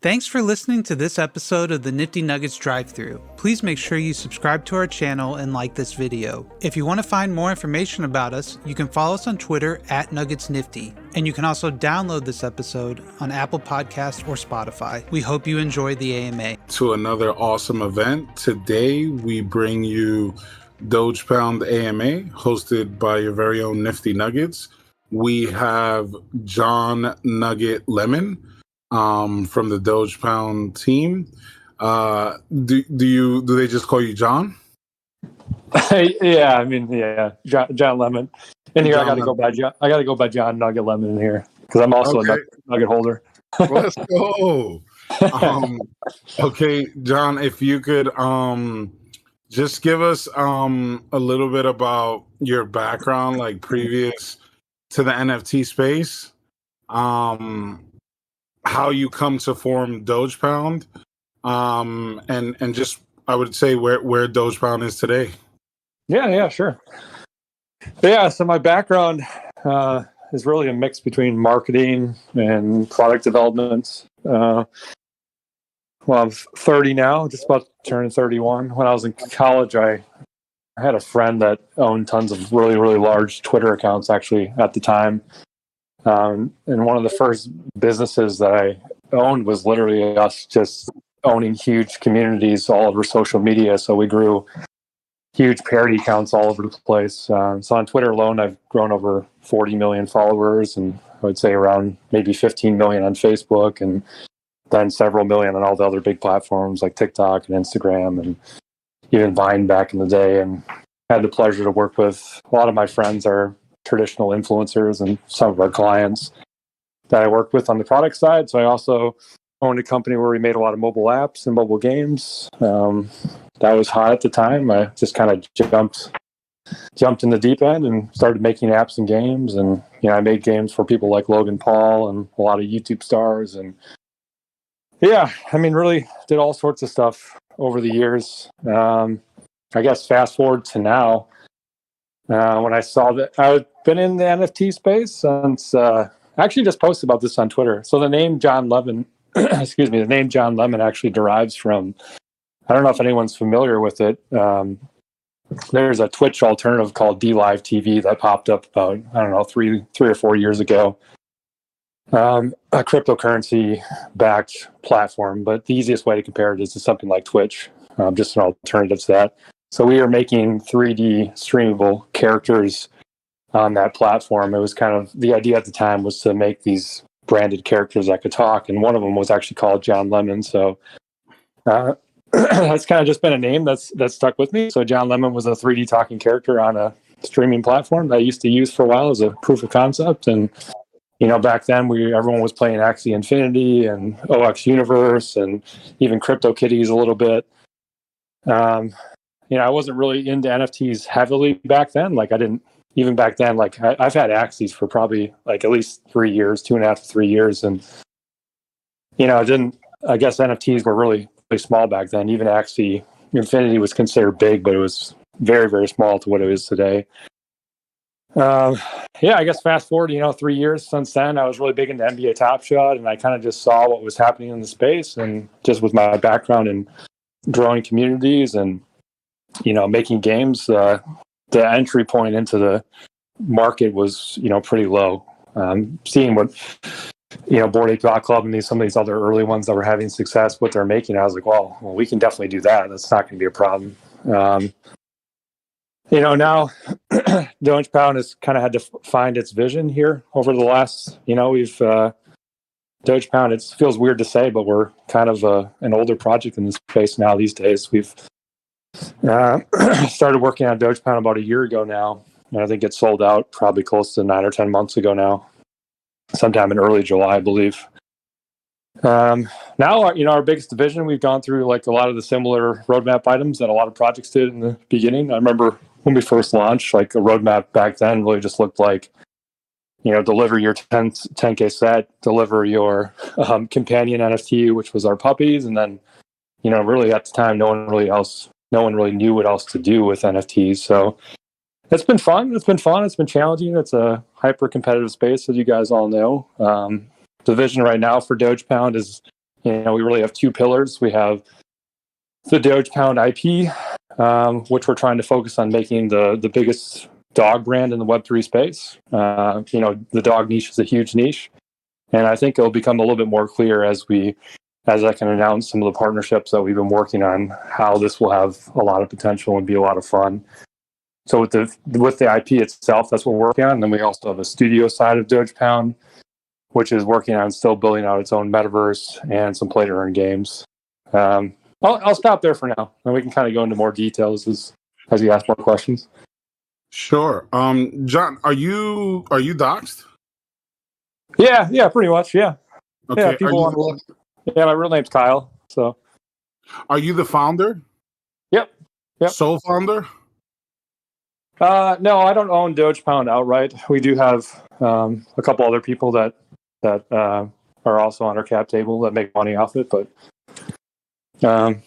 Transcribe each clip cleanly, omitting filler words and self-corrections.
Thanks for listening to this episode of the Nifty Nuggets Drive-Thru. Please make sure you subscribe to our channel and like this video. If you want to find more information about us, you can follow us on Twitter @NuggetsNifty. And you can also download this episode on Apple Podcasts or Spotify. We hope you enjoy the AMA. To another awesome event. Today we bring you Dogepound AMA, hosted by your very own Nifty Nuggets. We have John Nugget Lemon from the Dogepound team. Do they just call you John? Yeah, John Lemon. In here, I got to go by John Nugget Lemon in here because I'm also a nugget holder. Let's go. Okay, John, if you could just give us a little bit about your background, like previous to the NFT space, how you come to form Dogepound, and just I would say where Dogepound is today. Yeah, sure. Yeah, so my background is really a mix between marketing and product development. Well, I'm 30 now, just about to turn 31. When I was in college, I had a friend that owned tons of really, really large Twitter accounts actually at the time. And one of the first businesses that I owned was literally us just owning huge communities all over social media. So we grew huge parody accounts all over the place. So on Twitter alone, I've grown over 40 million followers, and I would say around maybe 15 million on Facebook, and then several million on all the other big platforms like TikTok and Instagram and even Vine back in the day. And had the pleasure to work with a lot of my friends are traditional influencers and some of our clients that I work with on the product side. So I also owned a company where we made a lot of mobile apps and mobile games. That was hot at the time. I just kind of jumped in the deep end and started making apps and games. And, I made games for people like Logan Paul and a lot of YouTube stars. And really did all sorts of stuff over the years. I guess fast forward to now, when I saw that I've been in the NFT space since, I actually just posted about this on Twitter. So the name John Lemon, the name John Lemon actually derives from, I don't know if anyone's familiar with it. There's a Twitch alternative called DLive TV that popped up about, I don't know, three or 4 years ago. A cryptocurrency backed platform, but the easiest way to compare it is to something like Twitch, just an alternative to that. So we are making 3D streamable characters on that platform. It was kind of the idea at the time was to make these branded characters that could talk, and one of them was actually called John Lemon. So that's kind of just been a name that's stuck with me. So John Lemon was a 3D talking character on a streaming platform that I used to use for a while as a proof of concept. And back then everyone was playing Axie Infinity and OX Universe and even CryptoKitties a little bit. I wasn't really into NFTs heavily back then. Like I didn't, even back then, like I've had Axies for probably like at least 3 years, 2.5 to 3 years. And, I guess NFTs were really, really small back then. Even Axie Infinity was considered big, but it was very, very small to what it is today. I guess fast forward, 3 years since then, I was really big into NBA Top Shot, and I kind of just saw what was happening in the space, and just with my background in growing communities and, making games, the entry point into the market was, pretty low. Seeing what, Bored Ape Yacht Club and some of these other early ones that were having success, what they're making, I was like, well, we can definitely do that. That's not going to be a problem. Now Dogepound has kind of had to find its vision here over the last, we've Dogepound, it feels weird to say, but we're kind of an older project in this space now these days. We've started working on Dogepound about a year ago now, and I think it sold out probably close to 9 or 10 months ago now, sometime in early July, I believe. Now, our biggest division, we've gone through like a lot of the similar roadmap items that a lot of projects did in the beginning. I remember when we first launched, like a roadmap back then really just looked like, deliver your 10K set, deliver your companion NFT, which was our puppies. And then, really at the time, no one really knew what else to do with NFTs. So it's been fun. It's been challenging. It's a hyper competitive space, as you guys all know. the vision right now for Dogepound is, we really have two pillars. We have the Dogepound IP, which we're trying to focus on making the biggest dog brand in the Web3 space. The dog niche is a huge niche, and I think it'll become a little bit more clear as I can announce some of the partnerships that we've been working on, how this will have a lot of potential and be a lot of fun. So with the IP itself, that's what we're working on. And then we also have a studio side of Dogepound, which is working on still building out its own metaverse and some play-to-earn games. I'll stop there for now, and we can kind of go into more details as you ask more questions. Sure. John, are you doxxed? Yeah, pretty much. Yeah. Okay. Yeah, people want to look. Yeah, my real name's Kyle. So. Are you the founder? Yep. Sole founder? No, I don't own Dogepound outright. We do have a couple other people that are also on our cap table that make money off it, but. I'm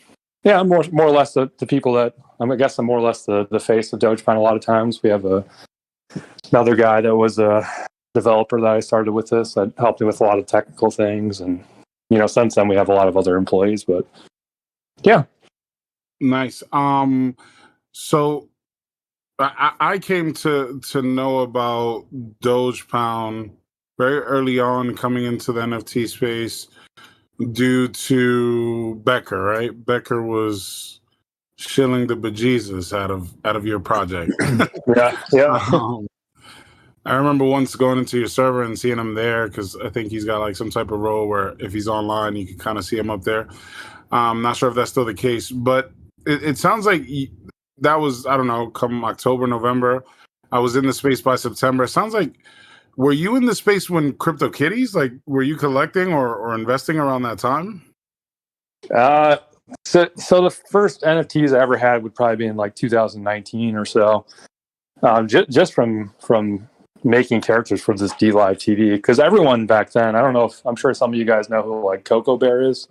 more or less the people that I'm more or less the face of Dogepound. A lot of times we have another guy that was a developer that I started with this that helped me with a lot of technical things, and since then we have a lot of other employees. But yeah, nice. So I came to know about Dogepound very early on, coming into the NFT space, due to Becker, right? Becker was shilling the bejesus out of your project. Yeah. I remember once going into your server and seeing him there, because I think he's got like some type of role where if he's online, you can kind of see him up there. I'm not sure if that's still the case, but it sounds like that was, I don't know, come October, November. I was in the space by September. It sounds like, were you in the space when CryptoKitties, like, were you collecting or investing around that time? So the first NFTs I ever had would probably be in like 2019 or so. Just from making characters for this DLive TV, because everyone back then, I don't know if I'm sure some of you guys know who like Coco Bear is.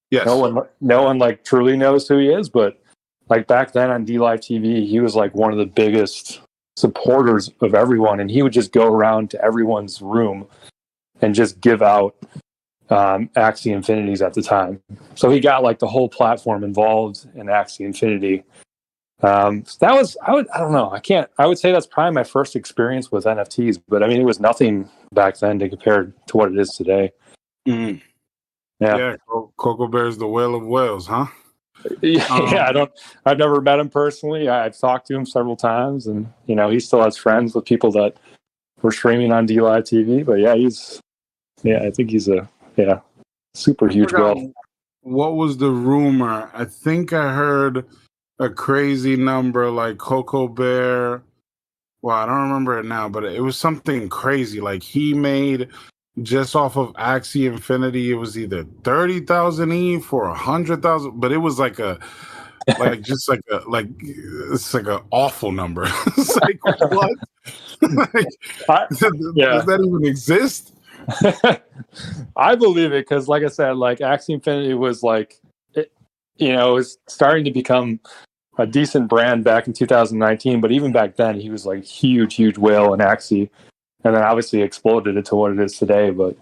Yes. No one like truly knows who he is, but like back then on DLive TV, he was like one of the biggest supporters of everyone, and he would just go around to everyone's room and just give out Axie Infinities at the time. So he got like the whole platform involved in Axie Infinity. So that was, I don't know. I would say that's probably my first experience with NFTs, but I mean, it was nothing back then to compare to what it is today. Mm. Yeah. Coco Bear's the whale of whales, huh? I've never met him personally. I've talked to him several times, and he still has friends with people that were streaming on DLive TV. But I think he's a super huge whale. What was the rumor? I think I heard a crazy number like Coco Bear. Well, I don't remember it now, but it was something crazy. Like he made, just off of Axie Infinity, it was either 30,000 ETH or 100,000, but it was like it's like an awful number. It's like, what? Does that even exist? I believe it, because like I said, like Axie Infinity was like, it was starting to become a decent brand back in 2019, but even back then he was like huge whale in Axie, and then obviously exploded it to what it is today. But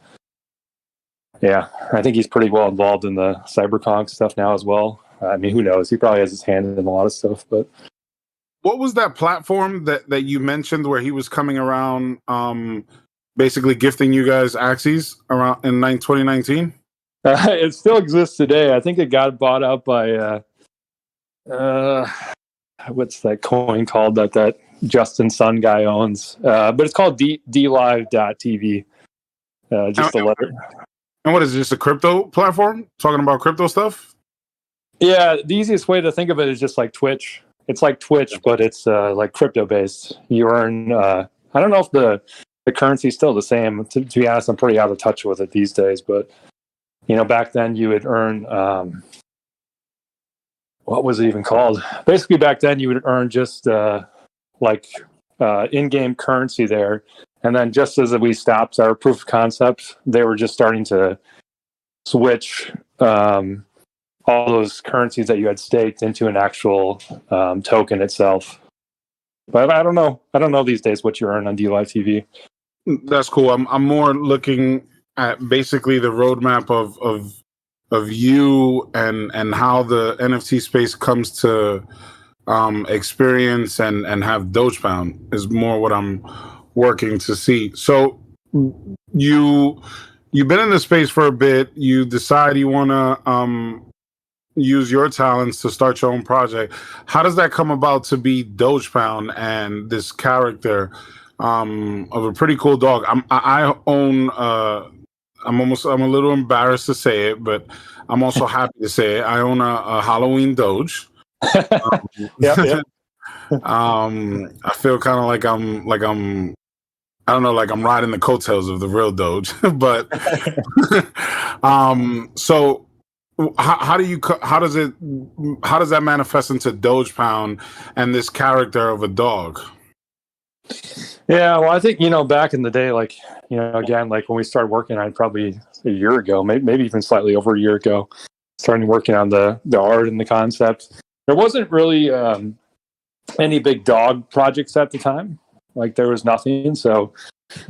yeah, I think he's pretty well involved in the cyberpunk stuff now as well. I mean, who knows? He probably has his hand in a lot of stuff. But what was that platform that you mentioned where he was coming around, basically gifting you guys Axies around in 2019? It still exists today. I think it got bought out by what's that coin called that Justin Sun guy owns? But it's called DLive.tv. Just the letter. And what is it, just a crypto platform talking about crypto stuff? Yeah, the easiest way to think of it is just like Twitch. It's like Twitch, but it's like crypto based. You earn. I don't know if the currency is still the same. To be honest, I'm pretty out of touch with it these days. But back then you would earn. What was it even called? Basically, back then you would earn just in-game currency there, and then just as we stopped our proof of concept, they were just starting to switch all those currencies that you had staked into an actual token itself. But I don't know. I don't know these days what you earn on DLive TV. That's cool. I'm more looking at basically the roadmap of you and how the NFT space comes to experience and have Dogepound is more what I'm working to see. So you've been in the space for a bit. You decide you want to use your talents to start your own project. How does that come about to be Dogepound and this character of a pretty cool dog? I own. I'm a little embarrassed to say it, but I'm also happy to say it. I own a Halloween Doge. Yep. I feel kind of like I'm I don't know, like I'm riding the coattails of the real Doge. But so how does that manifest into Dogepound and this character of a dog? Yeah, well, I think, back in the day, like, again, like when we started working on it probably a year ago, maybe even slightly over a year ago, starting working on the art and the concept, there wasn't really any big dog projects at the time. Like there was nothing. So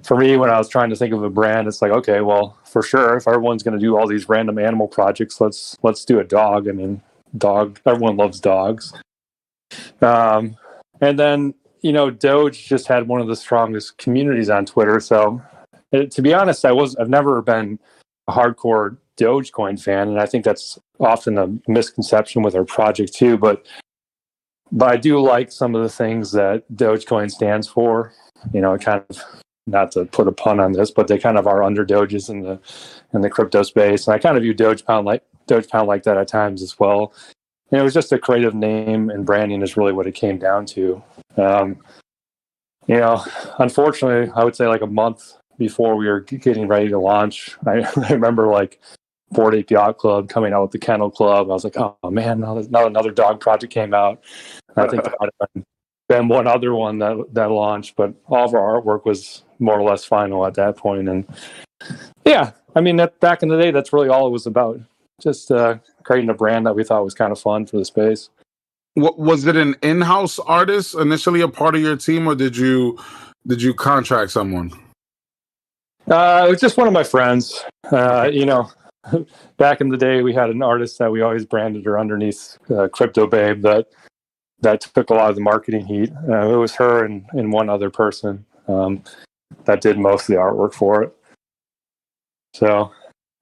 for me, when I was trying to think of a brand, it's like, okay, well, for sure, if everyone's going to do all these random animal projects, let's do a dog. I mean, everyone loves dogs. And then, Doge just had one of the strongest communities on Twitter. So to be honest, I've never been a hardcore Dogecoin fan. And I think that's often a misconception with our project too. But I do like some of the things that Dogecoin stands for. It kind of, not to put a pun on this, but they kind of are under Doges in the crypto space. And I kind of view Dogepound like that at times as well. And it was just a creative name, and branding is really what it came down to. Unfortunately, I would say like a month before we were getting ready to launch, I remember like Bored Ape Yacht Club coming out with the Kennel Club. I was like, oh man, now another dog project came out. And I think there might have been one other one that launched, but all of our artwork was more or less final at that point. And yeah, I mean, back in the day, that's really all it was about. Just creating a brand that we thought was kind of fun for the space. What was it? An in-house artist initially, a part of your team, or did you contract someone? It was just one of my friends. Back in the day, we had an artist that we always branded her underneath Crypto Babe that took a lot of the marketing heat. It was her and one other person that did most of the artwork for it. So,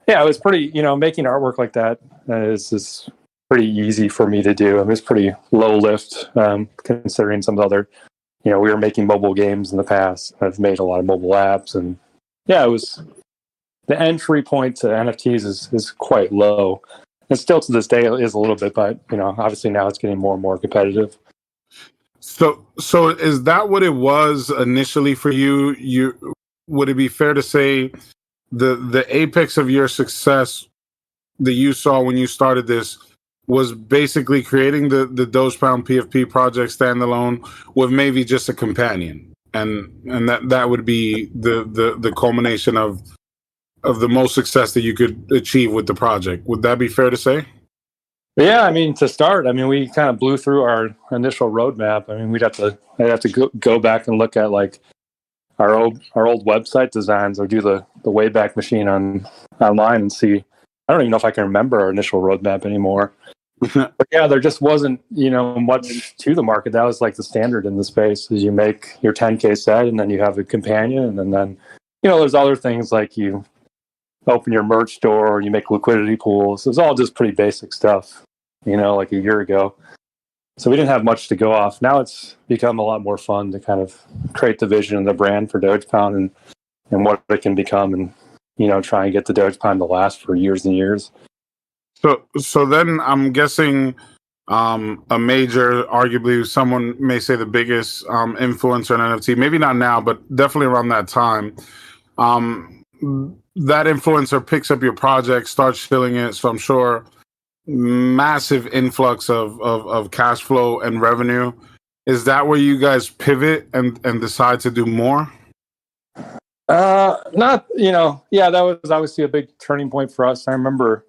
yeah, it was pretty, making artwork like that is pretty easy for me to do. I mean, it's pretty low lift considering some of the other, we were making mobile games in the past. I've made a lot of mobile apps, and yeah, it was, the entry point to NFTs is quite low. And still to this day is a little bit, but obviously now it's getting more and more competitive. So is that what it was initially for you? Would it be fair to say the apex of your success that you saw when you started this was basically creating the Dogepound PFP project standalone with maybe just a companion, and that would be the culmination of the most success that you could achieve with the project. Would that be fair to say? Yeah, I mean, to start, we kind of blew through our initial roadmap. I mean, I'd have to go back and look at like our old website designs, or do the Wayback Machine online and see. I don't even know if I can remember our initial roadmap anymore. But yeah, there just wasn't much to the market. That was like the standard in the space, is you make your 10K set and then you have a companion, and then there's other things like you open your merch store or you make liquidity pools. It was all just pretty basic stuff, like a year ago. So we didn't have much to go off. Now it's become a lot more fun to kind of create the vision and the brand for Dogepound and what it can become, and try and get the Dogepound to last for years and years. So then I'm guessing a major, arguably someone may say the biggest influencer in NFT, maybe not now, but definitely around that time, that influencer picks up your project, starts shilling it. So I'm sure massive influx of cash flow and revenue. Is that where you guys pivot and decide to do more? Not, yeah, that was obviously a big turning point for us. I remember,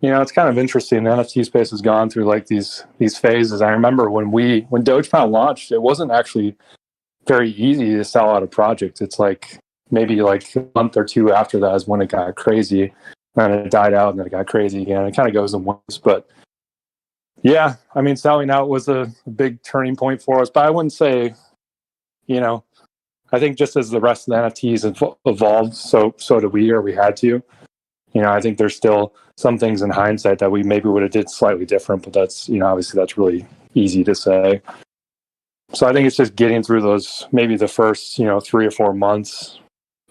it's kind of interesting. The NFT space has gone through like these phases. I remember when Dogepound launched, it wasn't actually very easy to sell out a project. It's like, maybe like a month or two after that is when it got crazy. And it died out, and then it got crazy again. It kind of goes in waves, but yeah, I mean, selling out was a big turning point for us. But I wouldn't say, I think just as the rest of the NFTs evolved, so did we, or we had to. I think there's still some things in hindsight that we maybe would have did slightly different, but that's, obviously that's really easy to say. So I think it's just getting through those, maybe the first, 3 or 4 months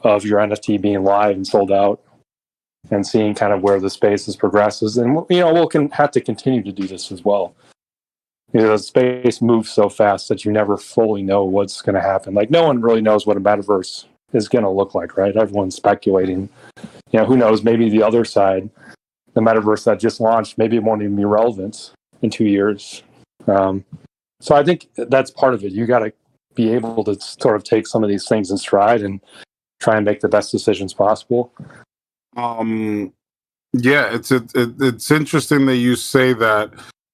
of your NFT being live and sold out, and seeing kind of where the space progresses. And, we'll have to continue to do this as well. The space moves so fast that you never fully know what's going to happen. Like, no one really knows what a metaverse is going to look like, right? Everyone's speculating. Who knows? Maybe the other side, the metaverse that just launched, maybe it won't even be relevant in 2 years. So I think that's part of it. You got to be able to sort of take some of these things in stride and try and make the best decisions possible. Yeah, it's interesting that you say that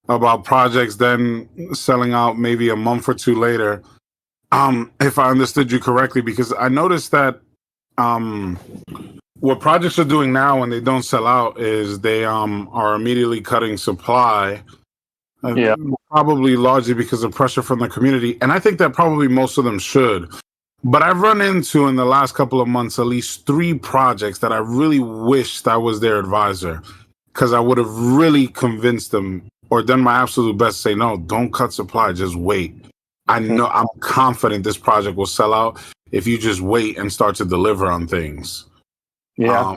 about projects then selling out maybe a month or two later. If I understood you correctly, because I noticed that what projects are doing now when they don't sell out is they are immediately cutting supply. Yeah, probably largely because of pressure from the community, and I think that probably most of them should. But I've run into in the last couple of months at least 3 projects that I really wished I was their advisor, because I would have really convinced them or done my absolute best to say, no, don't cut supply, just wait. I'm confident this project will sell out if you just wait and start to deliver on things. Yeah.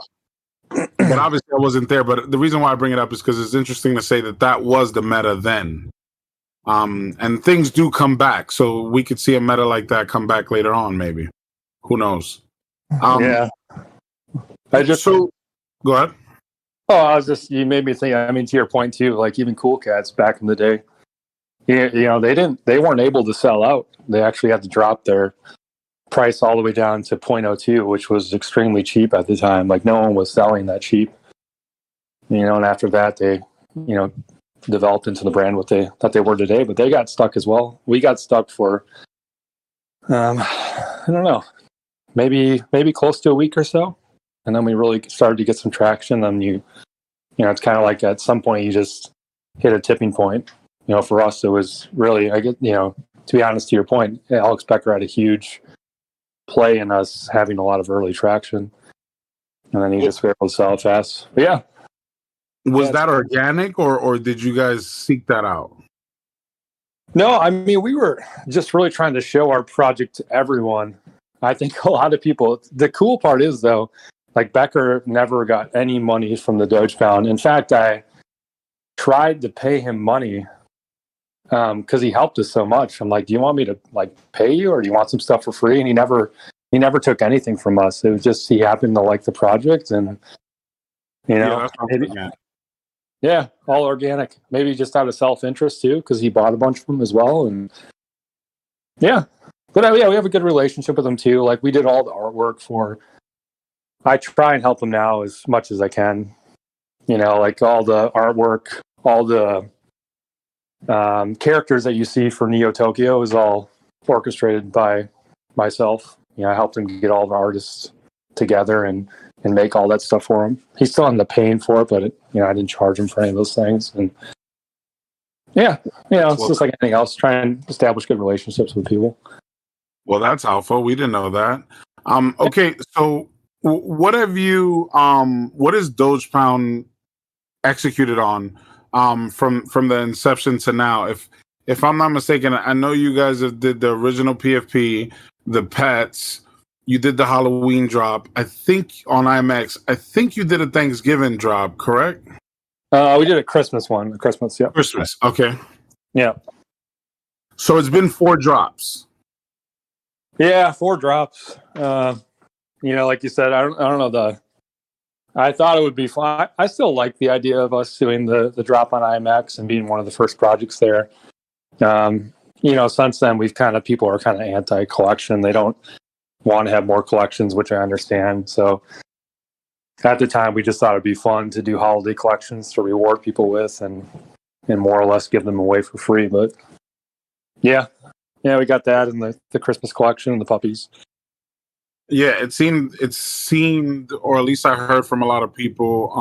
But obviously I wasn't there. But the reason why I bring it up is because it's interesting to say that was the meta then. And things do come back. So we could see a meta like that come back later on, maybe. Who knows? Yeah. So go ahead. Oh, you made me think, I mean, to your point too, like even Cool Cats back in the day, they weren't able to sell out. They actually had to drop their price all the way down to 0.02, which was extremely cheap at the time. Like no one was selling that cheap, and after that they, developed into the brand that they were today, but they got stuck as well. We got stuck for, I don't know, maybe close to a week or so. And then we really started to get some traction. Then it's kind of like at some point you just hit a tipping point. For us, it was really, to be honest, to your point, Alex Becker had a huge play in us having a lot of early traction. And then he just was able to sell it fast. But yeah. Was that organic or did you guys seek that out? No, I mean, we were just really trying to show our project to everyone. I think a lot of people, the cool part is though, like Becker never got any money from the Dogepound. In fact, I tried to pay him money because he helped us so much. I'm like, do you want me to pay you, or do you want some stuff for free? And he never took anything from us. It was just he happened to like the project, and yeah, all organic. Maybe just out of self-interest too, because he bought a bunch of them as well. And yeah, but we have a good relationship with him too. Like we did all the artwork for. I try and help him now as much as I can. Like all the artwork, all the characters that you see for Neo Tokyo is all orchestrated by myself. I helped him get all the artists together and make all that stuff for him. He's still on the paying for it, but I didn't charge him for any of those things. And yeah, it's just like anything else. Try and establish good relationships with people. Well, that's alpha. We didn't know that. Okay, so what have you? What is Dogepound executed on from the inception to now? If I'm not mistaken, I know you guys did the original PFP, the pets. You did the Halloween drop. I think on IMAX. I think you did a Thanksgiving drop, correct? We did a Christmas one. Christmas, yeah. Christmas, okay. Yeah. So it's been 4 drops. Yeah, 4 drops. Like you said, I don't know I thought it would be fun. I still like the idea of us doing the drop on IMAX and being one of the first projects there. Since then people are kind of anti-collection. They don't want to have more collections, which I understand. So at the time, we just thought it'd be fun to do holiday collections to reward people with and more or less give them away for free. But yeah, we got that and the Christmas collection and the puppies. Yeah, it seemed, or at least I heard from a lot of people.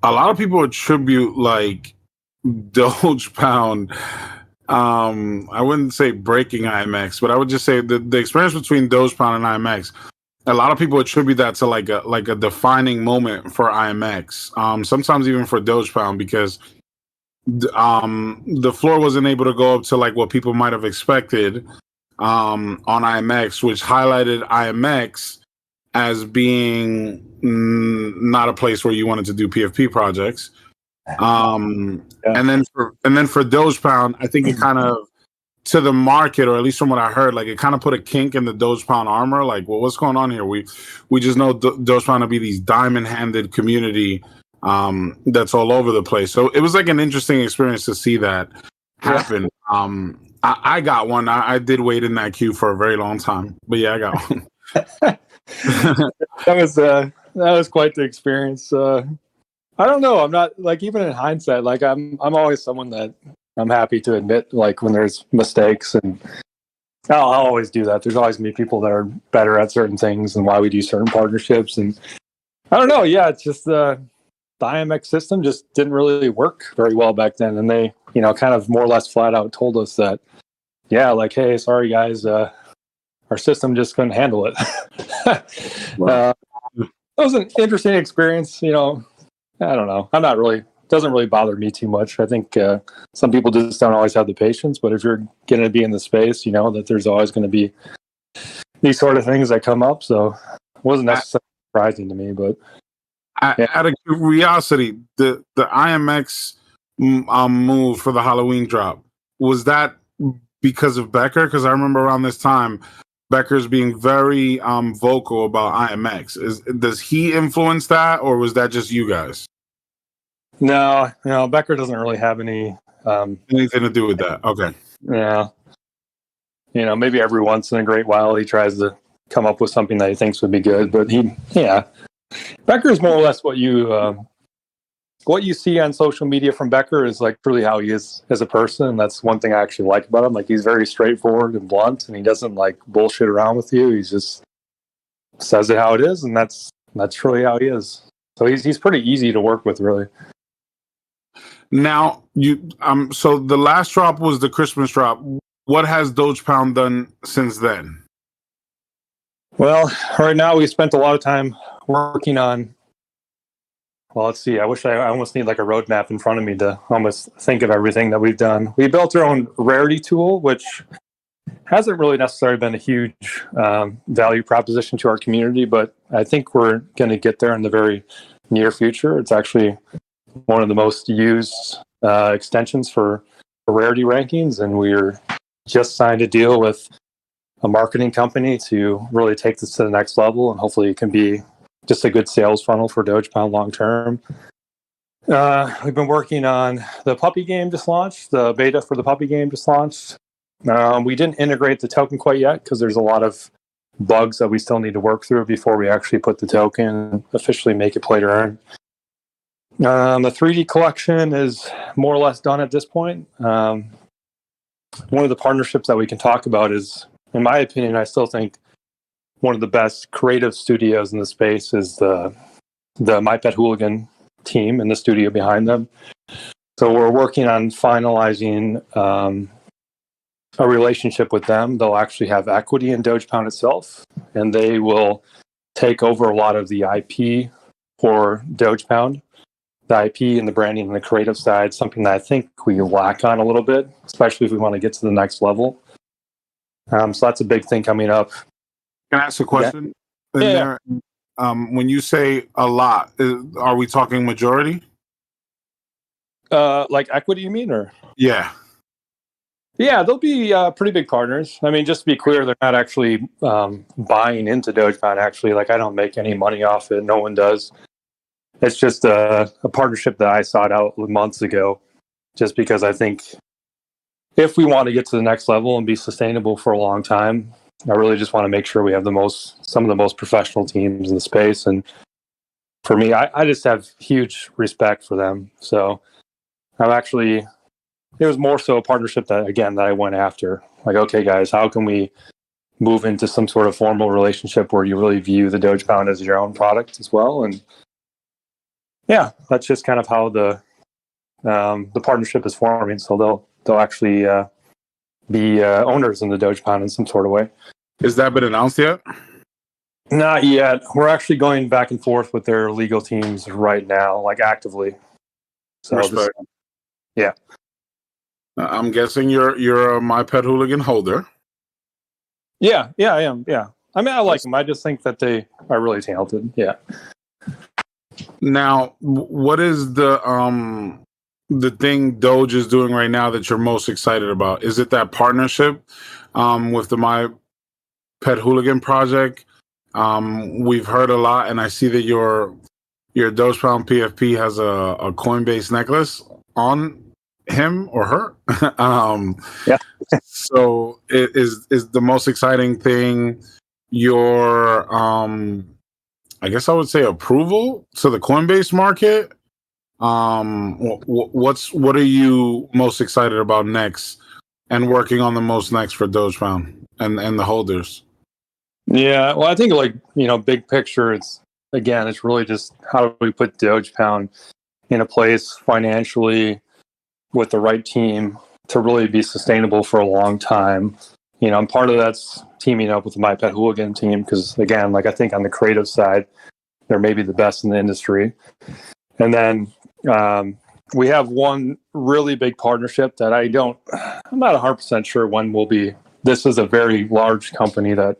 A lot of people attribute like Doge Pound. I wouldn't say breaking IMX, but I would just say the experience between Doge Pound and IMX. A lot of people attribute that to like a defining moment for IMX. Sometimes even for Doge Pound because the floor wasn't able to go up to like what people might have expected on IMX, which highlighted IMX as being not a place where you wanted to do PFP projects. And then for Doge Pound, I think it kind of to the market, or at least from what I heard, like it kind of put a kink in the Doge Pound armor. Like, well, what's going on here? We just know Doge Pound to be these diamond-handed community that's all over the place. So it was like an interesting experience to see that happen. I got one. I did wait in that queue for a very long time, but yeah, I got one. That was quite the experience. I don't know. I'm not like, even in hindsight, like I'm always someone that I'm happy to admit like when there's mistakes, and I'll always do that. There's always people that are better at certain things and why we do certain partnerships. And I don't know. Yeah, it's just the IMX system just didn't really work very well back then, and they, kind of more or less flat out told us that, yeah, like, hey, sorry guys, our system just couldn't handle it. It was an interesting experience. I don't know. Doesn't really bother me too much. I think some people just don't always have the patience, but if you're going to be in the space, that there's always going to be these sort of things that come up. So it wasn't necessarily surprising to me, but out of curiosity, the IMX move for the Halloween drop, was that because of Becker? Because I remember around this time, Becker's being very vocal about IMX. Does he influence that, or was that just you guys? No, Becker doesn't really have anything to do with that. Okay. Yeah. Maybe every once in a great while he tries to come up with something that he thinks would be good, but Becker is more or less what you see on social media from Becker is like truly how he is as a person. And that's one thing I actually like about him. Like, he's very straightforward and blunt, and he doesn't like bullshit around with you. He just says it how it is, and that's truly how he is. So he's pretty easy to work with, really. Now so the last drop was the Christmas drop. What has Doge Pound done since then? Well, right now we spent a lot of time working on. Well, let's see. I wish I almost need like a roadmap in front of me to almost think of everything that we've done. We built our own rarity tool, which hasn't really necessarily been a huge value proposition to our community, but I think we're going to get there in the very near future. It's actually one of the most used extensions for rarity rankings, and we're just signed a deal with a marketing company to really take this to the next level, and hopefully it can be just a good sales funnel for Dogepound long term. We've been working on the puppy game just launched. The beta for the puppy game just launched. We didn't integrate the token quite yet because there's a lot of bugs that we still need to work through before we actually put the token and officially make it play to earn. The 3D collection is more or less done at this point. One of the partnerships that we can talk about is, in my opinion, I still think one of the best creative studios in the space is the My Pet Hooligan team and the studio behind them. So we're working on finalizing a relationship with them. They'll actually have equity in Dogepound itself, and they will take over a lot of the IP for Dogepound. The IP and the branding and the creative side, something that I think we lack on a little bit, especially if we want to get to the next level. So that's a big thing coming up. Can I ask a question? Yeah. When you say a lot, are we talking majority? Like equity, you mean, or? Yeah. Yeah, they'll be pretty big partners. I mean, just to be clear, they're not actually buying into Dogepound. Actually, like, I don't make any money off it. No one does. It's just a partnership that I sought out months ago, just because I think if we want to get to the next level and be sustainable for a long time, I really just want to make sure we have some of the most professional teams in the space. And for me, I just have huge respect for them. So it was more so a partnership that I went after. Like, okay, guys, how can we move into some sort of formal relationship where you really view the Dogepound as your own product as well. And yeah, that's just kind of how the partnership is forming. So they'll actually be owners in the Dogepound in some sort of way. Has that been announced yet? Not yet. We're actually going back and forth with their legal teams right now, like actively. So yeah. I'm guessing you're a My Pet Hooligan holder. Yeah, I am. Yeah. I mean, I like them. I just think that they are really talented. Yeah. Now, what is the thing Doge is doing right now that you're most excited about? Is it that partnership with the My Pet Hooligan project? We've heard a lot, and I see that your Dogepound PFP has a Coinbase necklace on him or her. Yeah. So it is the most exciting thing your I guess I would say approval to the Coinbase market. What are you most excited about next, and working on the most next for Dogepound and the holders? Yeah, well, I think big picture, it's really just how do we put Dogepound in a place financially with the right team to really be sustainable for a long time. And part of that's teaming up with the My Pet Hooligan team because, again, I think on the creative side, they're maybe the best in the industry. And then we have one really big partnership that I'm not 100% sure when will be. This is a very large company that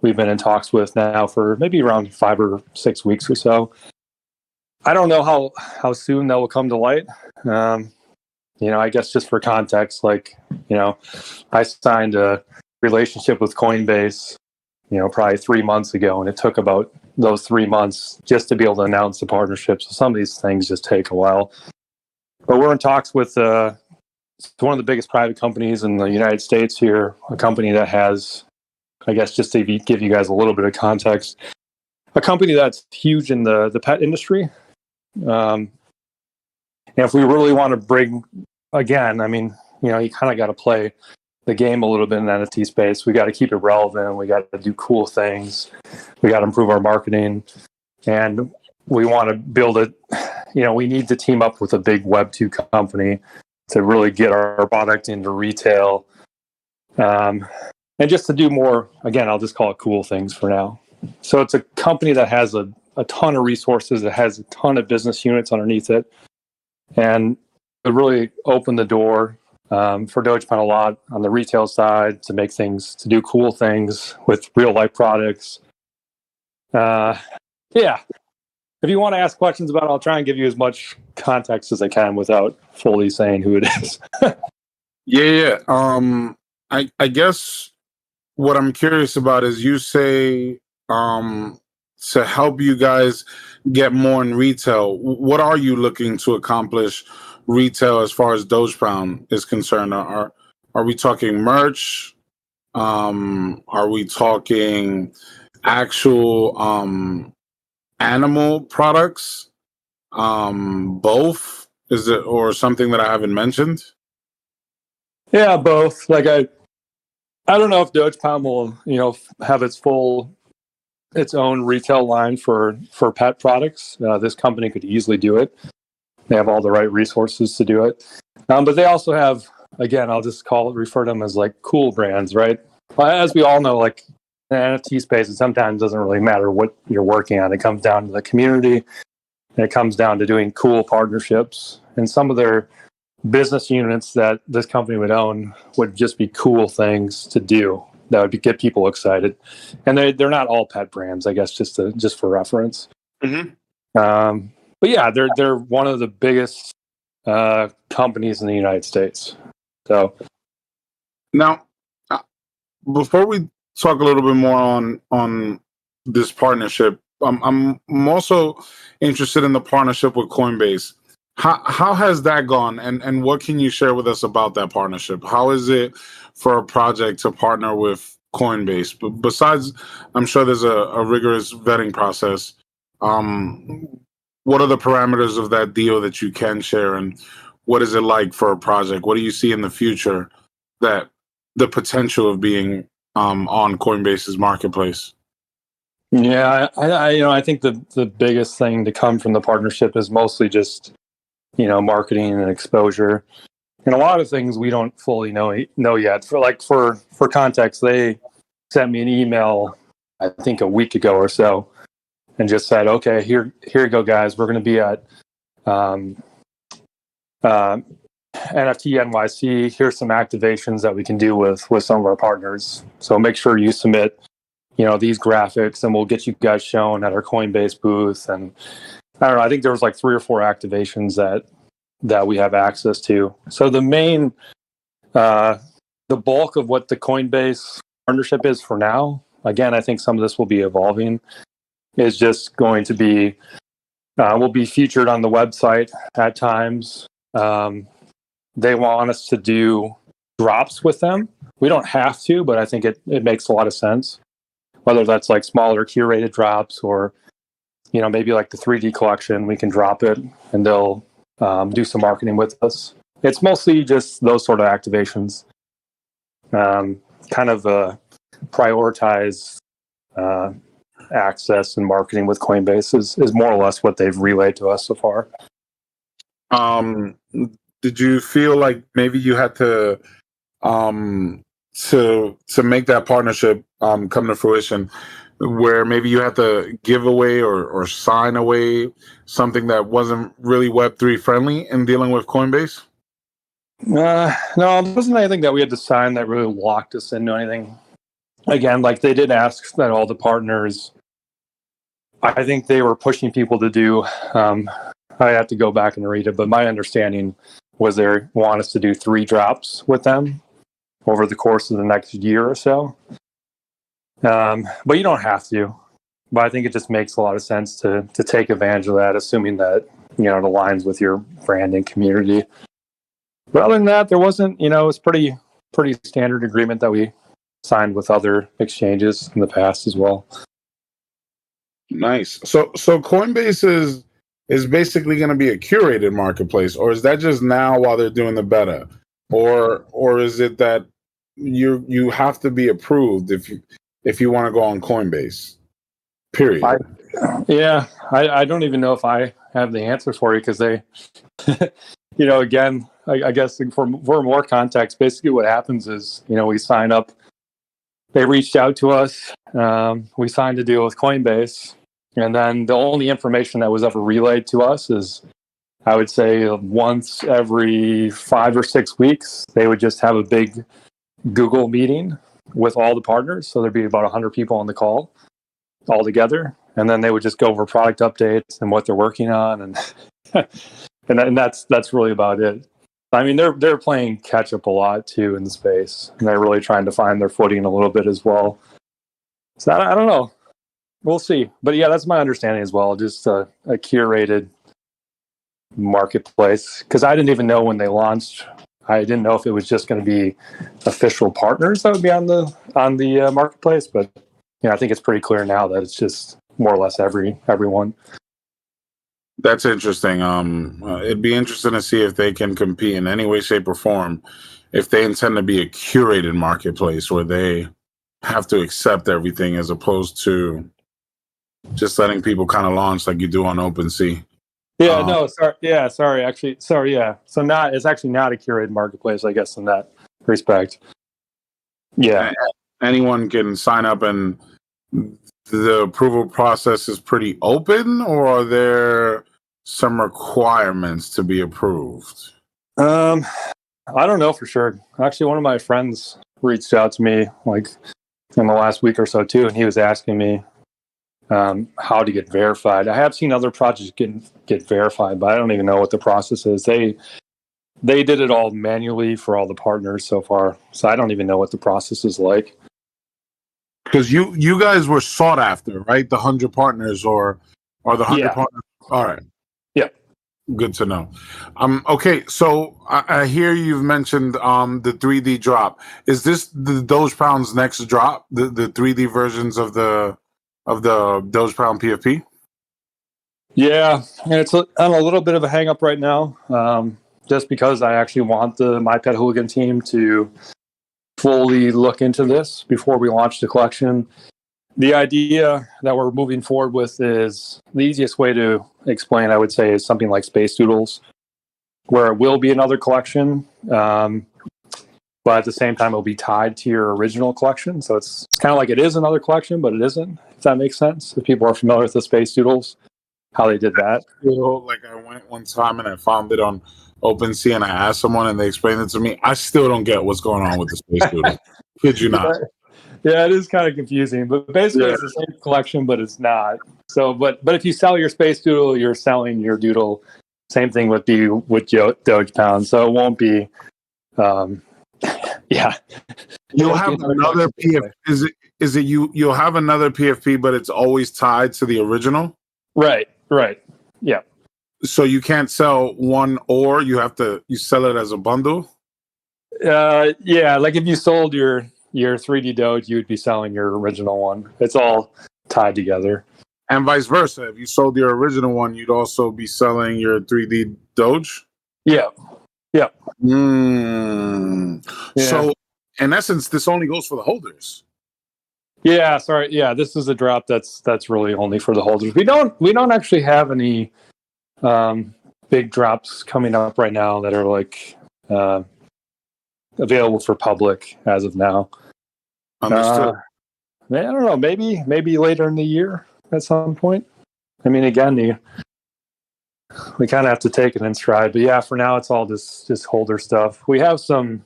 we've been in talks with now for maybe around 5 or 6 weeks or so. I don't know how soon that will come to light. I guess just for context, I signed a relationship with Coinbase, probably 3 months ago, and it took about those 3 months just to be able to announce the partnership. So some of these things just take a while. But we're in talks with one of the biggest private companies in the United States here, a company that has, I guess, just to give you guys a little bit of context, a company that's huge in the pet industry. And if we really want to bring, again, you kind of got to play the game a little bit in the NFT space. We got to keep it relevant. We got to do cool things. We got to improve our marketing. And we want to build it. We need to team up with a big Web2 company to really get our product into retail. And just to do more, again, I'll just call it cool things for now. So it's a company that has a ton of resources. It has a ton of business units underneath it. And it really opened the door for Dogepound a lot on the retail side to do cool things with real life products. Yeah. If you want to ask questions about it, I'll try and give you as much context as I can without fully saying who it is. Yeah. I guess what I'm curious about is you say to help you guys get more in retail. What are you looking to accomplish retail as far as Dogepound is concerned? Are we talking merch? Are we talking actual animal products? Both? Is it, or something that I haven't mentioned? Yeah, both. I don't know if Dogepound will, have its own retail line for pet products. This company could easily do it. They have all the right resources to do it. But they also have, again, I'll just refer to them as cool brands, right? As we all know, in the NFT space, it sometimes doesn't really matter what you're working on. It comes down to the community, and it comes down to doing cool partnerships. And some of their business units that this company would own would just be cool things to do that would get people excited. And they're not all pet brands, I guess, just for reference. Mm-hmm. But yeah, they're one of the biggest companies in the United States. So now, before we talk a little bit more on this partnership, I'm also interested in the partnership with Coinbase. How has that gone, and what can you share with us about that partnership? How is it for a project to partner with Coinbase? But besides, I'm sure there's a rigorous vetting process. What are the parameters of that deal that you can share, and what is it like for a project? What do you see in the future that the potential of being on Coinbase's marketplace? Yeah, I think the biggest thing to come from the partnership is mostly just marketing and exposure, and a lot of things we don't fully know yet. For context, they sent me an email I think a week ago or so, and just said, "Okay, here you go, guys. We're going to be at NFT NYC. Here's some activations that we can do with some of our partners. So make sure you submit, these graphics, and we'll get you guys shown at our Coinbase booth." And I don't know. I think there was like 3 or 4 activations that we have access to. So the main, the bulk of what the Coinbase partnership is for now. Again, I think some of this will be evolving. Is just going to be will be featured on the website at times. They want us to do drops with them. We don't have to, but I think it makes a lot of sense. Whether that's like smaller curated drops or, maybe like the 3D collection, we can drop it and they'll do some marketing with us. It's mostly just those sort of activations. Kind of prioritize access and marketing with Coinbase is more or less what they've relayed to us so far. Did you feel like maybe you had to make that partnership come to fruition, where maybe you had to give away or sign away something that wasn't really Web3 friendly in dealing with Coinbase? No, there wasn't anything that we had to sign that really locked us into anything. Again, like they did ask that all the partners, I think they were pushing people to do, I have to go back and read it, but my understanding was they want us to do 3 drops with them over the course of the next year or so. But you don't have to. But I think it just makes a lot of sense to take advantage of that, assuming that, it aligns with your brand and community. But other than that, there wasn't, it was pretty standard agreement that we signed with other exchanges in the past as well. Nice. So Coinbase is basically going to be a curated marketplace, or is that just now while they're doing the beta, or is it that you have to be approved if you want to go on Coinbase? Period. I don't even know if I have the answer for you because they, again, I guess for more context, basically what happens is, we sign up. They reached out to us. We signed a deal with Coinbase. And then the only information that was ever relayed to us is, I would say, once every 5 or 6 weeks, they would just have a big Google meeting with all the partners. So there'd be about 100 people on the call all together. And then they would just go over product updates and what they're working on. And and that's really about it. I mean, they're playing catch up a lot, too, in the space. And they're really trying to find their footing a little bit as well. So I don't know. We'll see. But yeah, that's my understanding as well. Just a curated marketplace. Because I didn't even know when they launched. I didn't know if it was just going to be official partners that would be on the marketplace. But I think it's pretty clear now that it's just more or less everyone. That's interesting. It'd be interesting to see if they can compete in any way, shape, or form if they intend to be a curated marketplace where they have to accept everything as opposed to just letting people kind of launch like you do on Opensea. Yeah, no, sorry. Yeah, sorry. Actually, sorry. Yeah. So it's actually not a curated marketplace, I guess, in that respect. Yeah. Anyone can sign up, and the approval process is pretty open, or are there some requirements to be approved? I don't know for sure. Actually, one of my friends reached out to me like in the last week or so too, and he was asking me how to get verified. I have seen other projects get verified, but I don't even know what the process is. They did it all manually for all the partners so far, so I don't even know what the process is like. Because you guys were sought after, right? The 100 partners or the 100 partners. All right. Yeah. Good to know. Okay, so I hear you've mentioned the 3D drop. Is this the Dogepound's next drop? The 3D versions of the Dogepound PFP? Yeah, and it's on a little bit of a hang up right now, just because I actually want the My Pet Hooligan team to fully look into this before we launch the collection. The idea that we're moving forward with is the easiest way to explain, I would say, is something like Space Doodles, where it will be another collection, but at the same time, it'll be tied to your original collection. So it's kind of like it is another collection, but it isn't, if that makes sense. If people are familiar with the Space Doodles, how they did that. Like I went one time and I found it on Opensea and I asked someone and they explained it to me. I still don't get what's going on with the Space Doodle. Kid you not. Yeah, it is kind of confusing, but basically it's the same collection, but it's not. So, but if you sell your Space Doodle, you're selling your doodle. Same thing would be with Doge Pound. So it won't be, yeah. You'll have another PFP. Is it you'll have another PFP, but it's always tied to the original? Right. Yeah. So you can't sell one, or you sell it as a bundle? Yeah, like if you sold your 3D Doge, you would be selling your original one. It's all tied together. And vice versa. If you sold your original one, you'd also be selling your 3D Doge? Yeah. Yeah. So in essence, this only goes for the holders. Yeah, sorry. Yeah, this is a drop that's really only for the holders. We don't actually have any big drops coming up right now that are like available for public as of now. Understood. I don't know. Maybe later in the year at some point. I mean, again, we kind of have to take it in stride. But yeah, for now, it's all just holder stuff. We have some,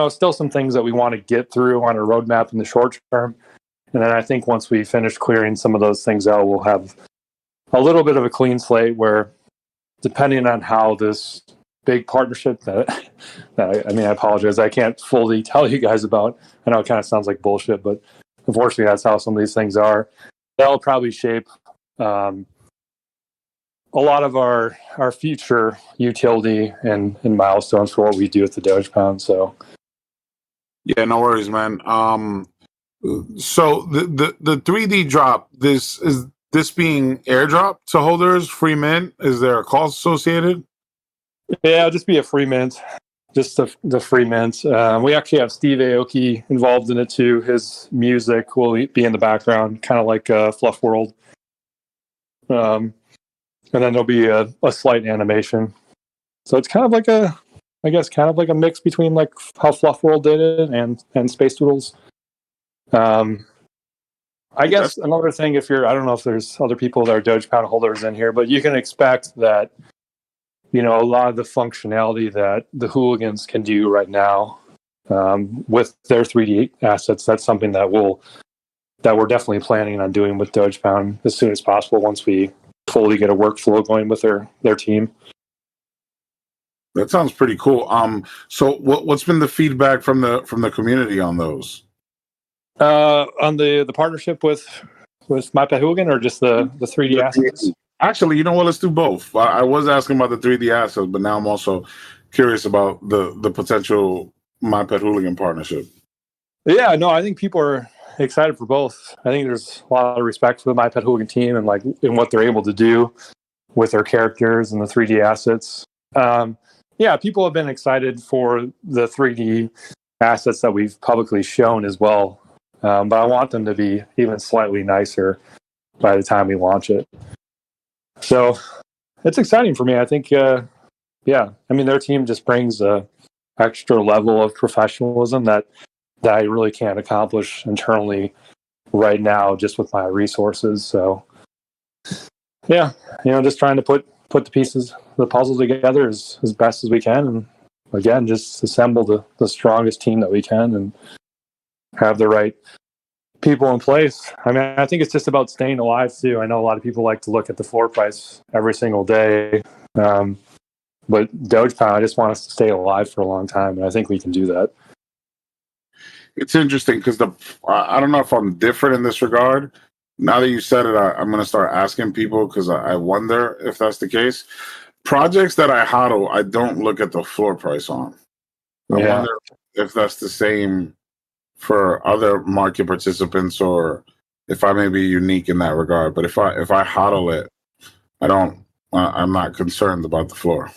still some things that we want to get through on our roadmap in the short term. And then I think once we finish clearing some of those things out, we'll have a little bit of a clean slate where, depending on how this big partnership that I apologize, I can't fully tell you guys about. I know it kind of sounds like bullshit, but unfortunately, that's how some of these things are. That'll probably shape a lot of our future utility and milestones for what we do with the Doge Pound. So, yeah, no worries, man. So the 3D drop, this being airdrop to holders, free mint? Is there a cost associated? Yeah, it'll just be a free mint, just the free mint. We actually have Steve Aoki involved in it too. His music will be in the background, kind of like Fluff World. And then there'll be a slight animation. So it's kind of like a mix between like how Fluff World did it and Space Doodles. I guess another thing, I don't know if there's other people that are Doge Pound holders in here, but you can expect that, a lot of the functionality that the hooligans can do right now with their 3D assets, that's something that we're definitely planning on doing with Doge Pound as soon as possible once we fully get a workflow going with their team. That sounds pretty cool. So what's been the feedback from the community on those? On the partnership with My Pet Hooligan, or just the 3D assets? Actually, you know what? Let's do both. I was asking about the 3D assets, but now I'm also curious about the potential My Pet Hooligan partnership. Yeah, no, I think people are excited for both. I think there's a lot of respect for the My Pet Hooligan team and what they're able to do with their characters and the 3D assets. Yeah, people have been excited for the 3D assets that we've publicly shown as well. But I want them to be even slightly nicer by the time we launch it. So it's exciting for me. I think, their team just brings a extra level of professionalism that I really can't accomplish internally right now just with my resources. So, yeah, just trying to put the pieces, the puzzle together as best as we can. And again, just assemble the strongest team that we can and have the right people in place. I mean, I think it's just about staying alive too. I know a lot of people like to look at the floor price every single day. But Dogepound, I just want us to stay alive for a long time. And I think we can do that. It's interesting because I don't know if I'm different in this regard. Now that you said it, I'm going to start asking people because I wonder if that's the case. Projects that I hodl, I don't look at the floor price on. I wonder if that's the same for other market participants, or if I may be unique in that regard. But if I hodl it, I'm not concerned about the floor.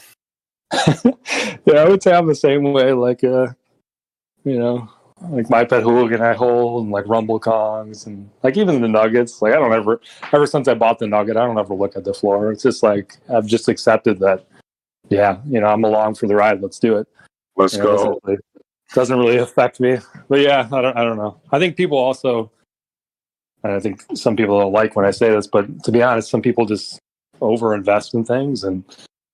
Yeah, I would say I'm the same way. Like, like my pet hooligan I hold, and like Rumble Kongs, and like even the Nuggets. Like I don't ever since I bought the Nugget, I don't ever look at the floor. It's just like I've just accepted that. Yeah, I'm along for the ride. Let's do it. Let's go. Doesn't really affect me. But yeah, I don't know. I think people also, and I think some people don't like when I say this, but to be honest, some people just overinvest in things, and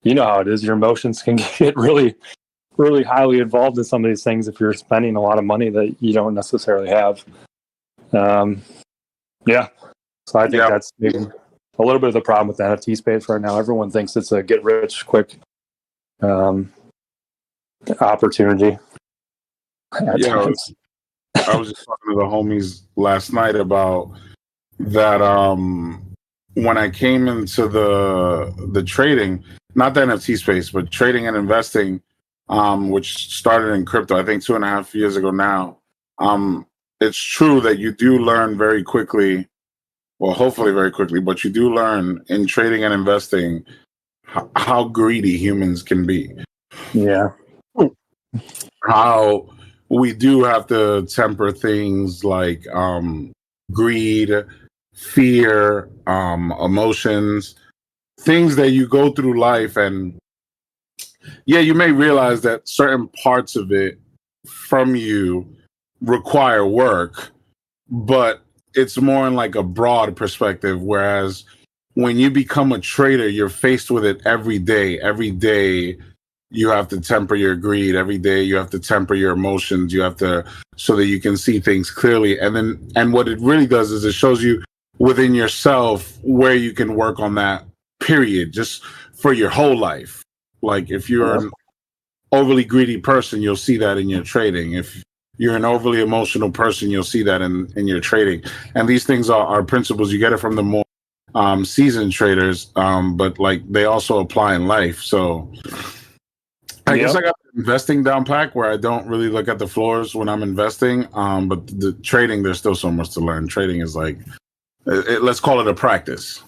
you know how it is. Your emotions can get really, really highly involved in some of these things if you're spending a lot of money that you don't necessarily have. Yeah. So I think that's maybe a little bit of the problem with the NFT space right now. Everyone thinks it's a get rich quick opportunity. Yeah, I was just talking to the homies last night about that. When I came into the trading, not the NFT space, but trading and investing, which started in crypto, I think 2.5 years ago now. It's true that you do learn very quickly, well, hopefully very quickly, but you do learn in trading and investing how greedy humans can be. Yeah. How we do have to temper things like greed, fear, emotions, things that you go through life. And yeah, you may realize that certain parts of it from you require work, but it's more in like a broad perspective. Whereas when you become a trader, you're faced with it every day. Every day you have to temper your greed. Every day you have to temper your emotions. You have to, so that you can see things clearly. And what it really does is it shows you within yourself where you can work on that, period, just for your whole life. Like if you're an overly greedy person, you'll see that in your trading. If you're an overly emotional person, you'll see that in your trading. And these things are principles. You get it from the more seasoned traders, but like they also apply in life. So I guess I got the investing down pack where I don't really look at the floors when I'm investing. But the trading, there's still so much to learn. Trading is like, let's call it a practice.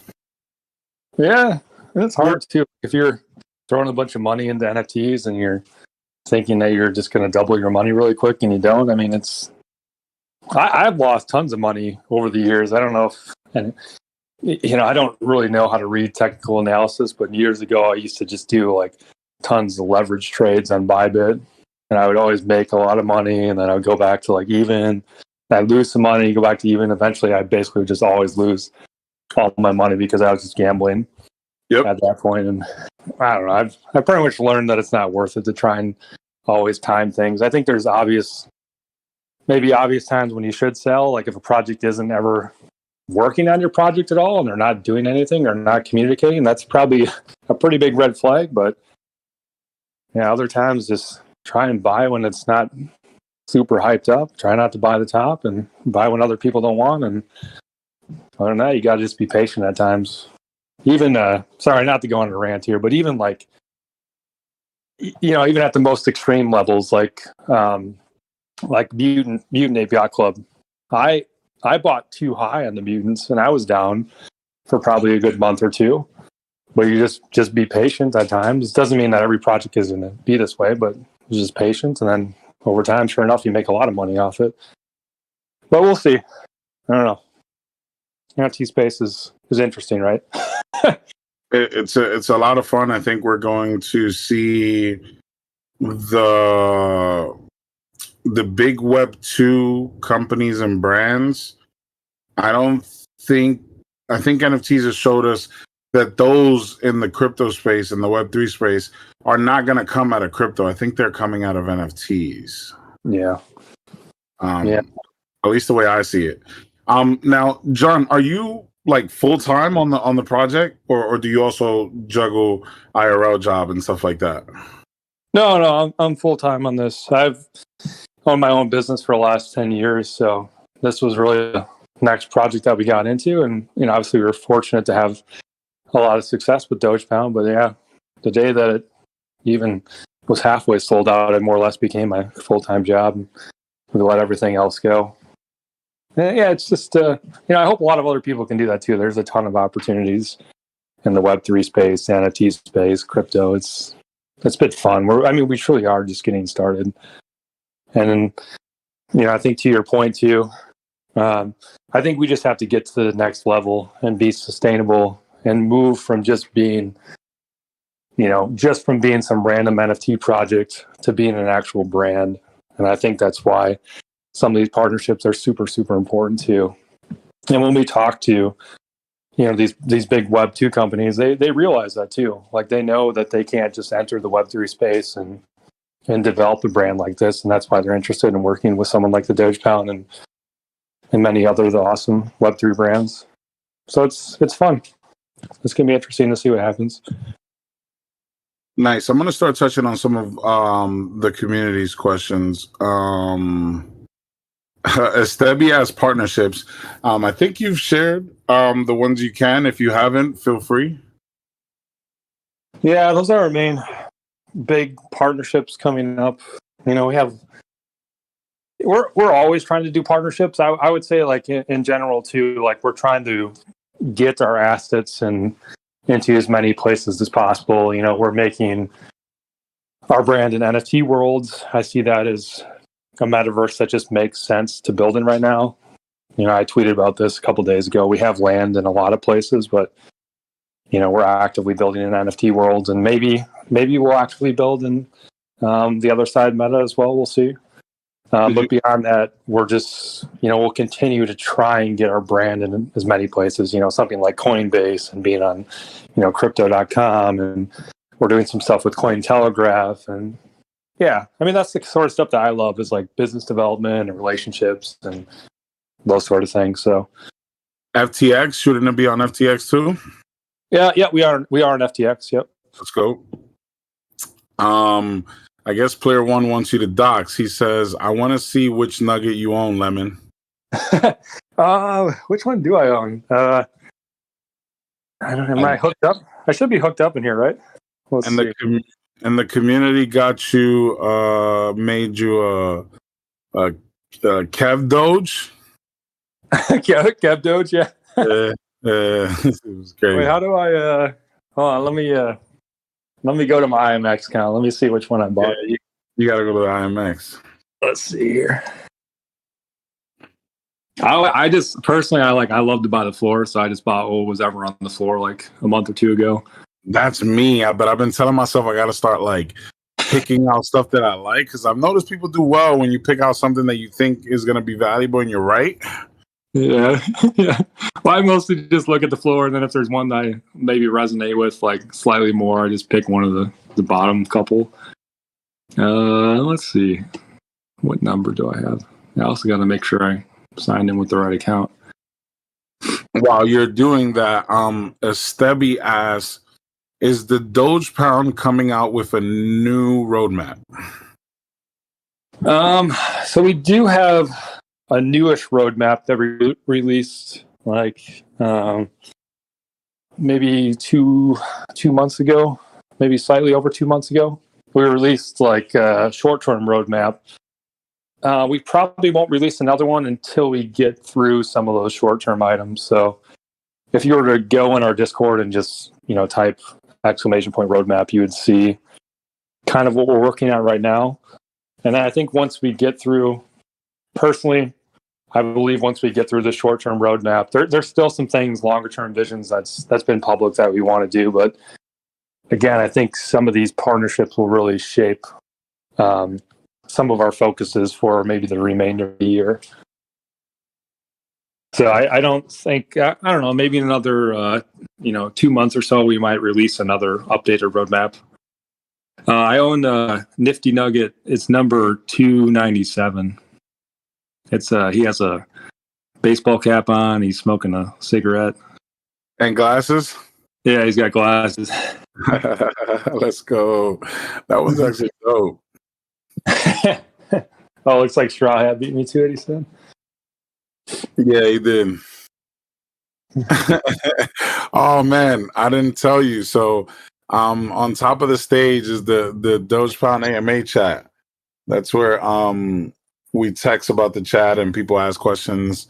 Yeah, it's hard too. If you're throwing a bunch of money into NFTs and you're thinking that you're just going to double your money really quick and you don't, I mean, I've lost tons of money over the years. I don't know I don't really know how to read technical analysis, but years ago I used to just do like tons of leverage trades on Bybit, and I would always make a lot of money, and then I would go back to like even. I'd lose some money, go back to even. Eventually, I basically just always lose all my money because I was just gambling at that point. And I don't know. I've pretty much learned that it's not worth it to try and always time things. I think there's maybe obvious times when you should sell. Like if a project isn't ever working on your project at all and they're not doing anything or not communicating, that's probably a pretty big red flag. But yeah, other times just try and buy when it's not super hyped up. Try not to buy the top and buy when other people don't want. And other than that, you got to just be patient at times. Even, sorry, not to go on a rant here, but even like, even at the most extreme levels, like Mutant Ape Yacht Club, I bought too high on the Mutants and I was down for probably a good month or two. But you just be patient at times. It doesn't mean that every project is going to be this way, but just patient. And then over time, sure enough, you make a lot of money off it. But we'll see. I don't know. NFT space is interesting, right? It's a lot of fun. I think we're going to see the big Web2 companies and brands. I think NFTs have showed us that those in the crypto space and the Web3 space are not going to come out of crypto. I think they're coming out of NFTs. Yeah. At least the way I see it. Now, John, are you like full time on the project, or do you also juggle IRL job and stuff like that? No, I'm full time on this. I've owned my own business for the last 10 years, so this was really the next project that we got into, and obviously we were fortunate to have a lot of success with Dogepound. But yeah, the day that it even was halfway sold out, it more or less became my full time job. And we let everything else go. Yeah, it's just I hope a lot of other people can do that too. There's a ton of opportunities in the Web3 space, NFT space, crypto. It's been fun. We truly are just getting started. And I think to your point too, I think we just have to get to the next level and be sustainable and move from just being, just from being some random NFT project to being an actual brand. And I think that's why some of these partnerships are super, super important too. And when we talk to, these big Web2 companies, they realize that too. Like they know that they can't just enter the Web3 space and develop a brand like this. And that's why they're interested in working with someone like the Dogepound and many other the awesome Web3 brands. So it's fun. It's going to be interesting to see what happens. Nice. I'm going to start touching on some of the community's questions. Estebi has partnerships. I think you've shared the ones you can. If you haven't, feel free. Yeah, those are our main big partnerships coming up. We're always trying to do partnerships. I would say, like in general too, like we're trying to get our assets and into as many places as possible. We're making our brand in NFT worlds. I see that as a metaverse that just makes sense to build in right now. I tweeted about this a couple of days ago. We have land in a lot of places, but we're actively building in NFT worlds, and maybe we'll actually build in the other side meta as well. We'll see. But beyond that, we're just, we'll continue to try and get our brand in as many places, something like Coinbase and being on, crypto.com. And we're doing some stuff with Cointelegraph. And yeah, I mean, that's the sort of stuff that I love, is like business development and relationships and those sort of things. So FTX, shouldn't it be on FTX too? Yeah, we are on FTX. Yep. Let's go. I guess player one wants you to dox. He says, I want to see which nugget you own, Lemon. Which one do I own? I don't know. Am I hooked up? I should be hooked up in here, right? Let's see. The community got you, made you a Kev Doge. Kev Doge, yeah. It was great. Wait, how do I? Hold on, let me go to my IMX account. Let me see which one I bought. Yeah, you got to go to the IMX. Let's see here. I just personally, I love to buy the floor, so I just bought what was ever on the floor like a month or two ago. That's me, but I've been telling myself I got to start like picking out stuff that I like, because I've noticed people do well when you pick out something that you think is going to be valuable and you're right. Yeah. Yeah. Well, I mostly just look at the floor, and then if there's one that I maybe resonate with like slightly more, I just pick one of the bottom couple. Let's see. What number do I have? I also got to make sure I signed in with the right account. While you're doing that, Estebi asks, is the Dogepound coming out with a new roadmap? So we do have a newish roadmap that we released like maybe two months ago, maybe slightly over 2 months ago. We released like a short-term roadmap. We probably won't release another one until we get through some of those short-term items. So if you were to go in our Discord and just, type !roadmap, you would see kind of what we're working on right now. And then I think once we get through, personally, I believe once we get through the short-term roadmap, there's still some things, longer-term visions that's been public that we want to do. But again, I think some of these partnerships will really shape some of our focuses for maybe the remainder of the year. So I don't think, I don't know, maybe in another 2 months or so, we might release another updated roadmap. I own a Nifty Nugget. It's number 297. It's he has a baseball cap on. He's smoking a cigarette. And glasses? Yeah, he's got glasses. Let's go. That one's actually dope. Oh, looks like Straw Hat beat me to it, he said. Yeah, he did. Oh man, I didn't tell you. So on top of the stage is the Dogepound AMA chat. That's where we text about the chat and people ask questions.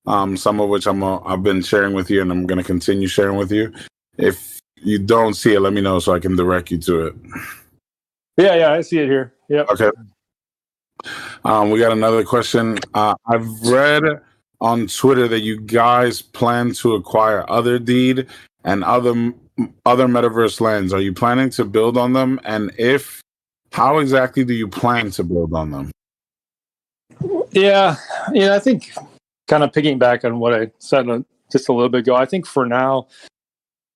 Some of which I've been sharing with you, and I'm gonna continue sharing with you. If you don't see it, let me know so I can direct you to it. Yeah, I see it here. Yeah. Okay. We got another question. I've read on Twitter that you guys plan to acquire Other Deed and other metaverse lands. Are you planning to build on them? And if, how exactly do you plan to build on them? Yeah, I think kind of picking back on what I said just a little bit ago, I think for now,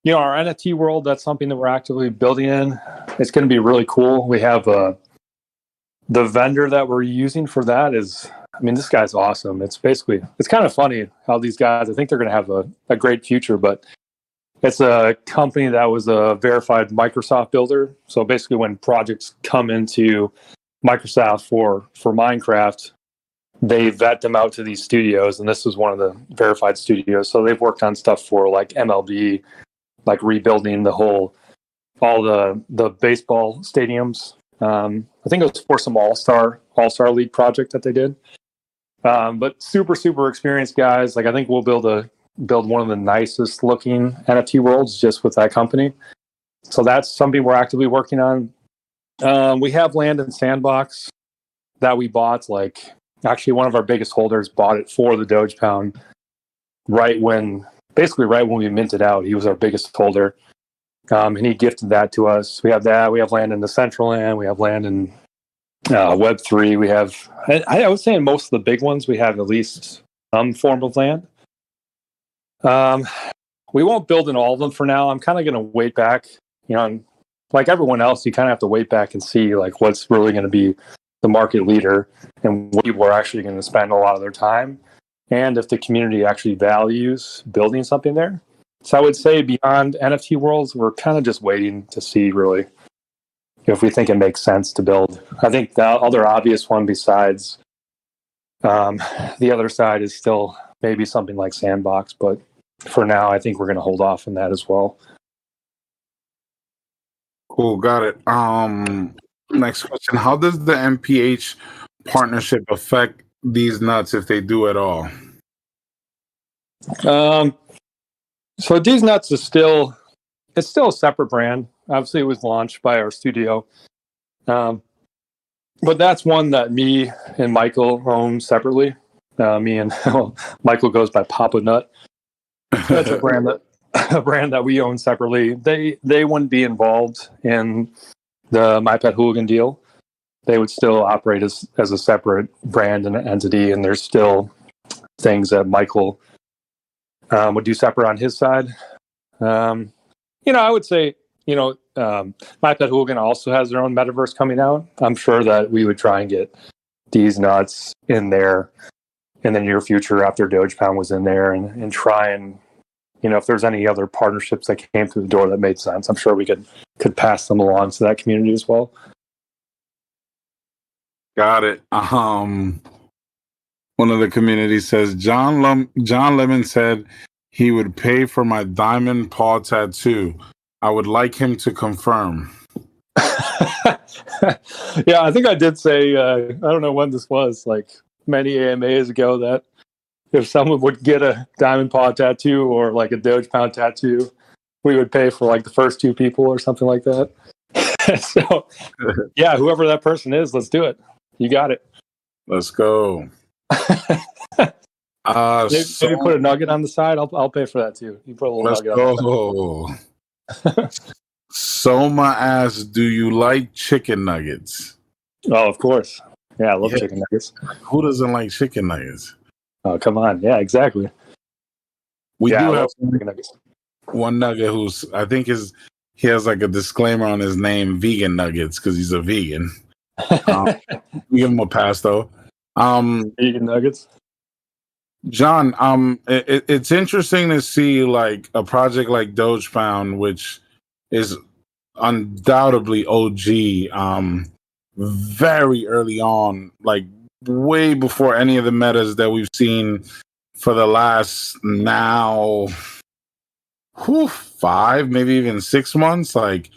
our NFT world, that's something that we're actively building in. It's going to be really cool. We have the vendor that we're using for that this guy's awesome. It's kind of funny how these guys, I think they're going to have a great future, but it's a company that was a verified Microsoft builder. So basically when projects come into Microsoft for Minecraft, they vet them out to these studios, and this is one of the verified studios. So they've worked on stuff for like MLB, like rebuilding all the baseball stadiums. I think it was for some All-Star League project that they did. But super, super experienced guys. Like I think we'll build one of the nicest looking NFT worlds just with that company. So that's something we're actively working on. We have land in Sandbox that we bought. Like actually one of our biggest holders bought it for the Dogepound right when we minted out. He was our biggest holder. And he gifted that to us. We have that. We have land in the Central Land. We have land in Web3. We have, I would say in most of the big ones, we have at least some form of land. We won't build in all of them for now. I'm kind of going to wait back, and like everyone else, you kind of have to wait back and see like what's really going to be the market leader and what people are actually going to spend a lot of their time. And if the community actually values building something there. So I would say beyond NFT worlds, we're kind of just waiting to see really if we think it makes sense to build. I think the other obvious one besides the other side is still maybe something like Sandbox, but for now, I think we're going to hold off on that as well. Cool, got it. Next question. How does the MPH partnership affect these nuts if they do at all? So These Nuts is still a separate brand. Obviously, it was launched by our studio, but that's one that me and Michael own separately. Me and Michael goes by Papa Nut. That's a brand that we own separately. They wouldn't be involved in the My Pet Hooligan deal. They would still operate as a separate brand and entity, and there's still things that Michael would do separate on his side. I would say, My Pet Hooligan also has their own metaverse coming out. I'm sure that we would try and get These Nuts in there in the near future after Dogepound was in there and try and, if there's any other partnerships that came through the door that made sense, I'm sure we could pass them along to that community as well. Got it. One of the communities says John Lemon said he would pay for my diamond paw tattoo. I would like him to confirm. Yeah, I think I did say, I don't know when this was, like many AMAs ago, that if someone would get a diamond paw tattoo or like a Dogepound tattoo, we would pay for like the first two people or something like that. So, yeah, whoever that person is, let's do it. You got it. Let's go. Maybe put a nugget on the side. I'll pay for that too. You put a little nugget on the side. Soma asks, do you like chicken nuggets? Oh, of course. Yeah, I love chicken nuggets. Who doesn't like chicken nuggets? Oh, come on. Yeah, exactly. We do have chicken nuggets. One nugget he has like a disclaimer on his name, vegan nuggets, because he's a vegan. We give him a pass though. Vegan nuggets. John, it's interesting to see like a project like Dogepound, which is undoubtedly OG, very early on, like way before any of the metas that we've seen for the last now 5, maybe even 6 months. Like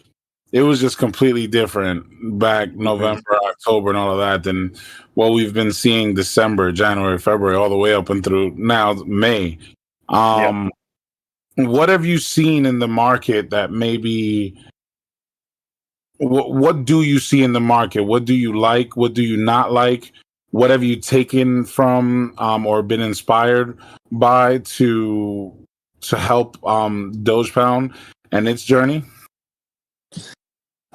it was just completely different back November, October, and all of that than what we've been seeing December, January, February, all the way up and through now May. What have you seen in the market that maybe what do you see in the market? What do you like? What do you not like? What have you taken from or been inspired by to help Dogepound and its journey?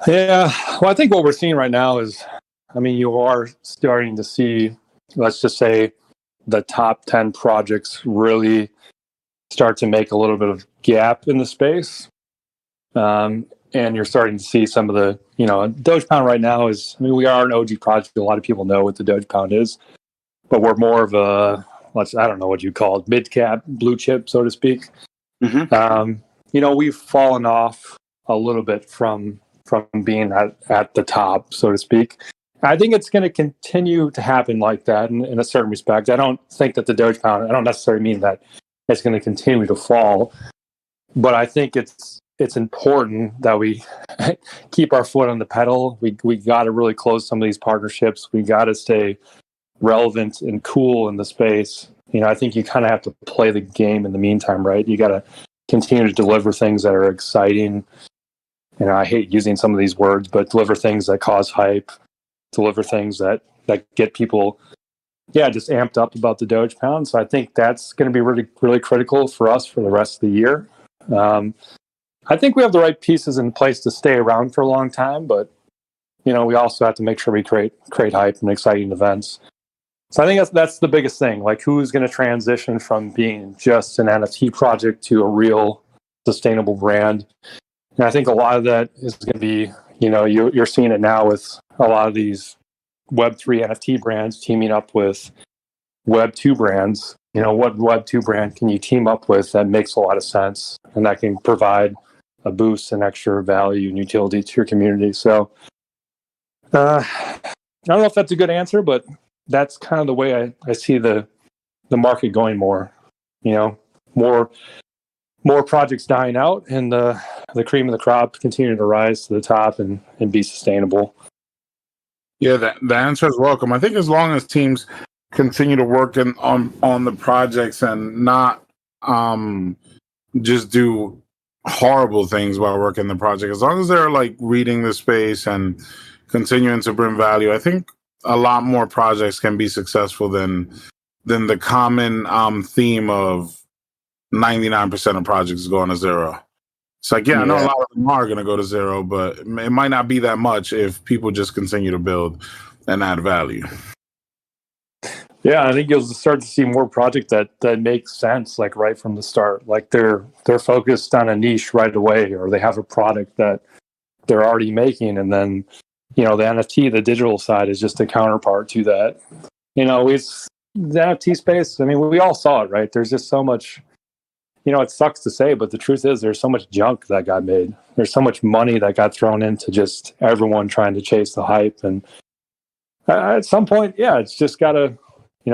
Yeah, well, I think what we're seeing right now is, I mean, you are starting to see, let's just say, the top 10 projects really start to make a little bit of gap in the space. And you're starting to see some of the, Dogepound right now is, I mean, we are an OG project. A lot of people know what the Dogepound is, but we're more of a, I don't know what you call it, mid-cap, blue chip, so to speak. Mm-hmm. We've fallen off a little bit from being at the top, so to speak. I think it's going to continue to happen like that in a certain respect. I don't think that the Dogepound, I don't necessarily mean that it's going to continue to fall, but I think it's important that we keep our foot on the pedal. We got to really close some of these partnerships. We got to stay relevant and cool in the space. I think you kind of have to play the game in the meantime, right? You got to continue to deliver things that are exciting. I hate using some of these words, but deliver things that cause hype, deliver things that get people, just amped up about the Dogepound. So I think that's going to be really, really critical for us for the rest of the year. I think we have the right pieces in place to stay around for a long time, but we also have to make sure we create hype and exciting events. So I think that's the biggest thing. Like, who's going to transition from being just an NFT project to a real sustainable brand? And I think a lot of that is going to be, you're seeing it now with a lot of these Web3 NFT brands teaming up with Web2 brands. What Web2 brand can you team up with that makes a lot of sense and that can provide a boost and extra value and utility to your community? So I don't know if that's a good answer, but that's kind of the way I see the market going more. More projects dying out and the cream of the crop continuing to rise to the top and be sustainable. Yeah, the answer is welcome. I think as long as teams continue to work on the projects and not just do horrible things while working the project, as long as they're like reading the space and continuing to bring value, I think a lot more projects can be successful than the common theme of 99% of projects going to zero. It's like, I know a lot of them are going to go to zero, but it might not be that much if people just continue to build and add value. Yeah, I think you'll start to see more projects that make sense, like right from the start. Like they're focused on a niche right away, or they have a product that they're already making, and then the NFT, the digital side, is just a counterpart to that. It's the NFT space. I mean, we all saw it, right? There's just so much. It sucks to say, but the truth is there's so much junk that got made. There's so much money that got thrown into just everyone trying to chase the hype. And at some point, it's just got to,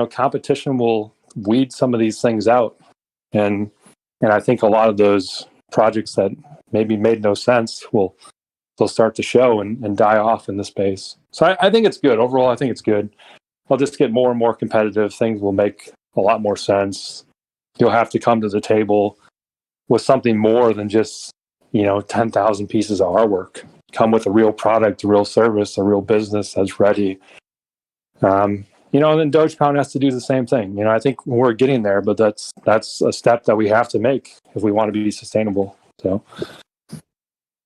competition will weed some of these things out. And I think a lot of those projects that maybe made no sense they'll start to show and die off in the space. So I think it's good. Overall, I think it's good. I'll just get more and more competitive. Things will make a lot more sense. You'll have to come to the table with something more than just, 10,000 pieces of artwork. Come with a real product, a real service, a real business that's ready. And then Dogepound has to do the same thing. I think we're getting there, but that's a step that we have to make if we want to be sustainable. So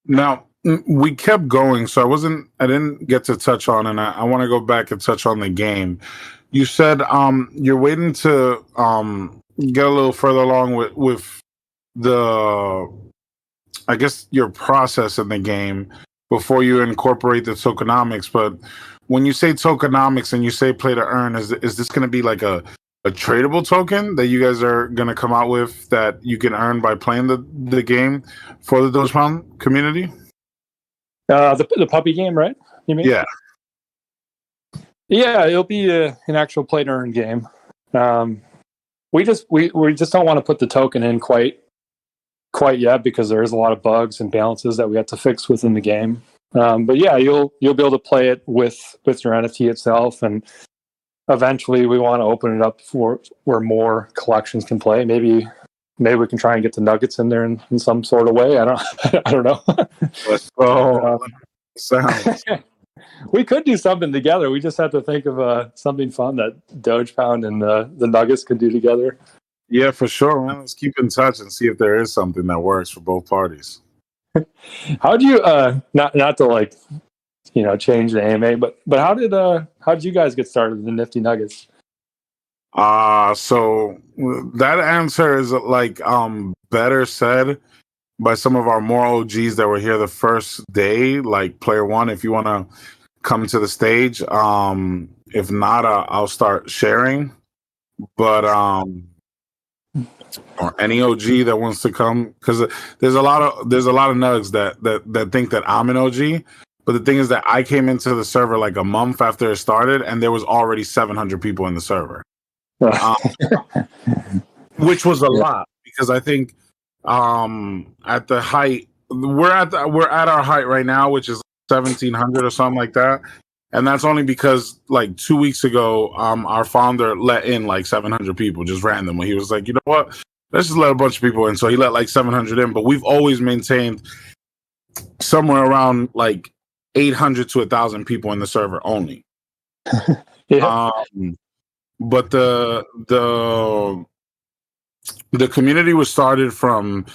now we kept going, so I didn't get to touch on, and I want to go back and touch on the game. You said you're waiting to get a little further along with the, I guess, your process in the game before you incorporate the tokenomics. But when you say tokenomics and you say play to earn, is this going to be like a tradable token that you guys are going to come out with that you can earn by playing the game for the Dogepound community? The puppy game, right? You mean? Yeah. Yeah, it'll be an actual play to earn game. We just don't want to put the token in quite yet because there is a lot of bugs and balances that we have to fix within the game. But yeah, you'll be able to play it with your NFT itself, and eventually we want to open it up for where more collections can play. Maybe we can try and get the nuggets in there in some sort of way. I don't know. Let's Sounds. We could do something together. We just have to think of something fun that Dogepound and the Nuggets could do together. Yeah, for sure, man. Let's keep in touch and see if there is something that works for both parties. How'd you not to like change the AMA, but how did you guys get started in the Nifty Nuggets? So that answer is like better said by some of our more OGs that were here the first day, like Player One. If you want to come to the stage, if not, I'll start sharing. But or any OG that wants to come, because there's a lot of nugs that think that I'm an OG. But the thing is that I came into the server like a month after it started, and there was already 700 people in the server, which was a lot, because I think at the height we're at our height right now, which is 1,700 or something like that, and that's only because like 2 weeks ago, our founder let in like 700 people just randomly. He was like, you know what, let's just let a bunch of people in. So he let like 700 in, but we've always maintained somewhere around like 800 to 1,000 people in the server only. Yeah. But the community was started from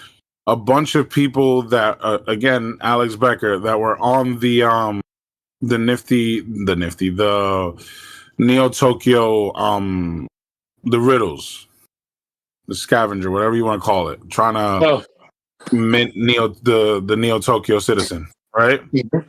a bunch of people that again, Alex Becker, that were on the Neo Tokyo, the riddles, the scavenger, whatever you want to call it, trying to mint the Neo Tokyo Citizen, right? Mm-hmm.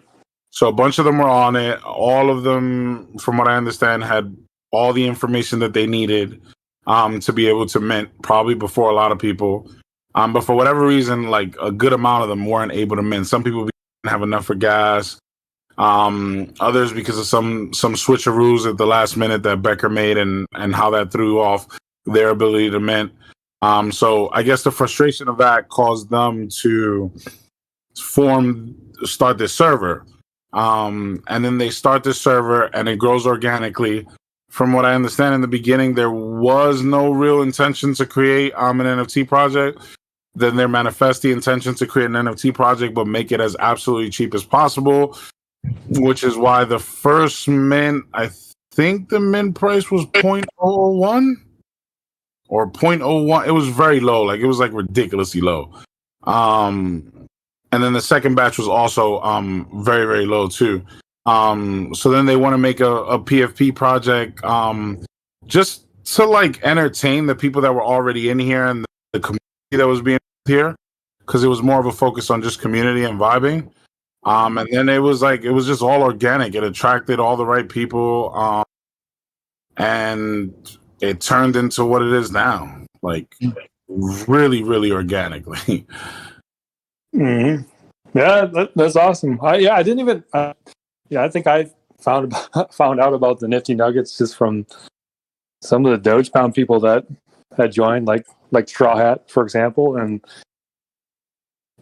So a bunch of them were on it. All of them, from what I understand, had all the information that they needed to be able to mint, probably before a lot of people. But for whatever reason, like a good amount of them weren't able to mint. Some people didn't have enough for gas. Others because of some switcheroos at the last minute that Becker made and how that threw off their ability to mint. So I guess the frustration of that caused them to start this server. And then they start this server and it grows organically. From what I understand, in the beginning, there was no real intention to create an NFT project. Then they manifest the intention to create an NFT project, but make it as absolutely cheap as possible, which is why the first mint, I think the mint price was 0.01 or 0.01. It was very low. Like it was like ridiculously low. And then the second batch was also very, very low too. So then they want to make a PFP project just to like entertain the people that were already in here and the community that was being here, because it was more of a focus on just community and vibing. And then it was just all organic. It attracted all the right people, and it turned into what it is now, like really, really organically. Mm-hmm. Yeah, that's awesome. I didn't even. I think I found out about the Nifty Nuggets just from some of the Dogepound people that had joined, like Straw Hat, for example. And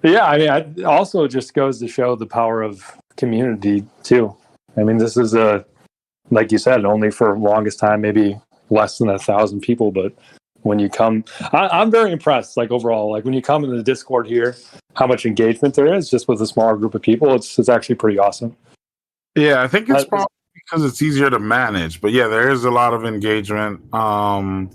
yeah, I mean, it also just goes to show the power of community too. I mean, this is like you said, only for longest time, maybe less than 1,000 people, but when you come, I'm very impressed. Like overall, like when you come into the Discord here, how much engagement there is just with a smaller group of people. It's actually pretty awesome. Yeah, I think it's probably because it's easier to manage, but yeah, there is a lot of engagement. And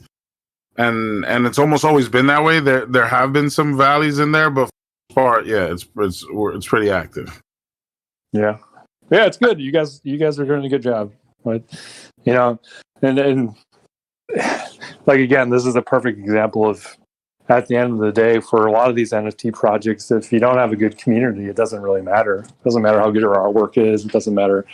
it's almost always been that way. There have been some valleys in there, but far, yeah, it's pretty active. Yeah, it's good. You guys are doing a good job. But and like again, this is a perfect example of, at the end of the day, for a lot of these NFT projects, if you don't have a good community, it doesn't really matter. It doesn't matter how good your artwork is. It doesn't matter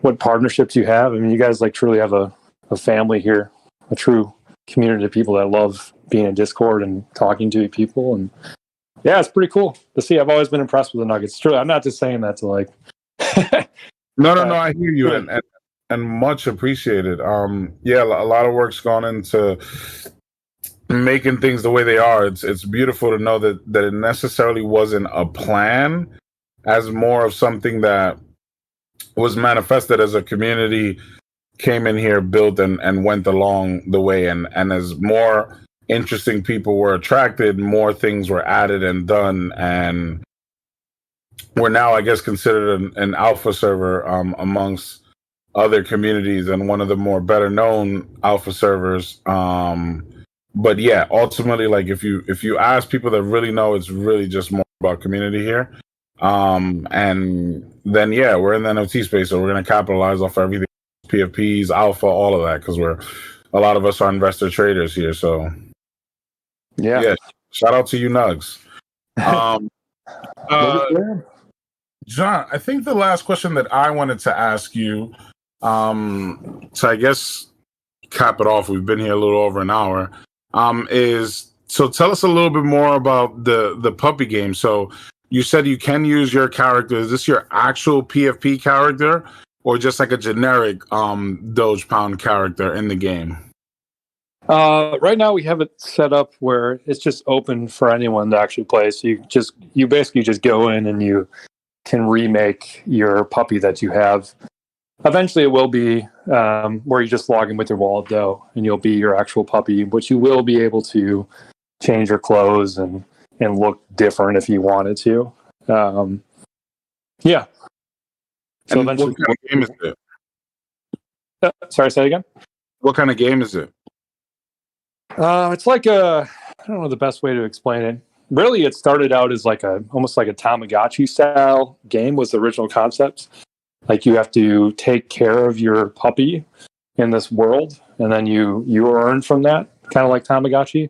what partnerships you have. I mean, you guys like truly have a family here, a true community of people that love being in Discord and talking to people. And yeah, it's pretty cool to see. I've always been impressed with the Nuggets. Truly, I'm not just saying that to like. No, I hear you, and much appreciated. Yeah, a lot of work's gone into making things the way they are. It's beautiful to know that it necessarily wasn't a plan, as more of something that was manifested as a community came in here, built and went along the way, and as more interesting people were attracted, more things were added and done, and we're now, I guess, considered an alpha server amongst other communities and one of the more better known alpha servers. But yeah, ultimately, like if you ask people that really know, it's really just more about community here. And then yeah, we're in the NFT space, so we're gonna capitalize off everything, PFPs, alpha, all of that, because a lot of us are investor traders here. So yeah, shout out to you, Nugs. John, I think the last question that I wanted to ask you, so I guess cap it off, we've been here a little over an hour, is so tell us a little bit more about the puppy game. So you said you can use your character. Is this your actual PFP character or just like a generic Doge Pound character in the game? Right now we have it set up where it's just open for anyone to actually play. So you basically just go in and you can remake your puppy that you have. Eventually it will be where you just log in with your wallet though, and you'll be your actual puppy, but you will be able to change your clothes and look different if you wanted to. Yeah. So and eventually, what kind of game is it? Sorry, say it again. What kind of game is it? It's like I don't know the best way to explain it. Really, it started out as almost like a Tamagotchi style game was the original concept. Like you have to take care of your puppy in this world, and then you earn from that, kind of like Tamagotchi.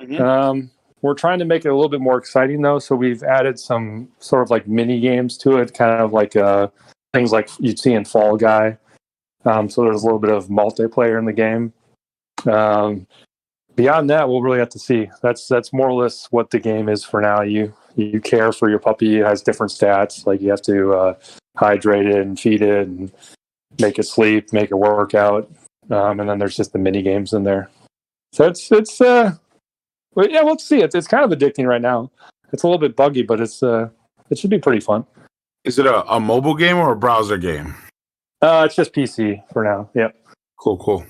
Mm-hmm. We're trying to make it a little bit more exciting though, so we've added some sort of like mini games to it, kind of like things like you'd see in Fall Guy. So there's a little bit of multiplayer in the game. Beyond that, we'll really have to see. That's more or less what the game is for now. You care for your puppy. It has different stats. Like you have to hydrate it and feed it and make it sleep, make it work out. And then there's just the mini games in there. So well, yeah, we'll see. It's kind of addicting right now. It's a little bit buggy, but it should be pretty fun. Is it a mobile game or a browser game? It's just PC for now. Yep. Cool.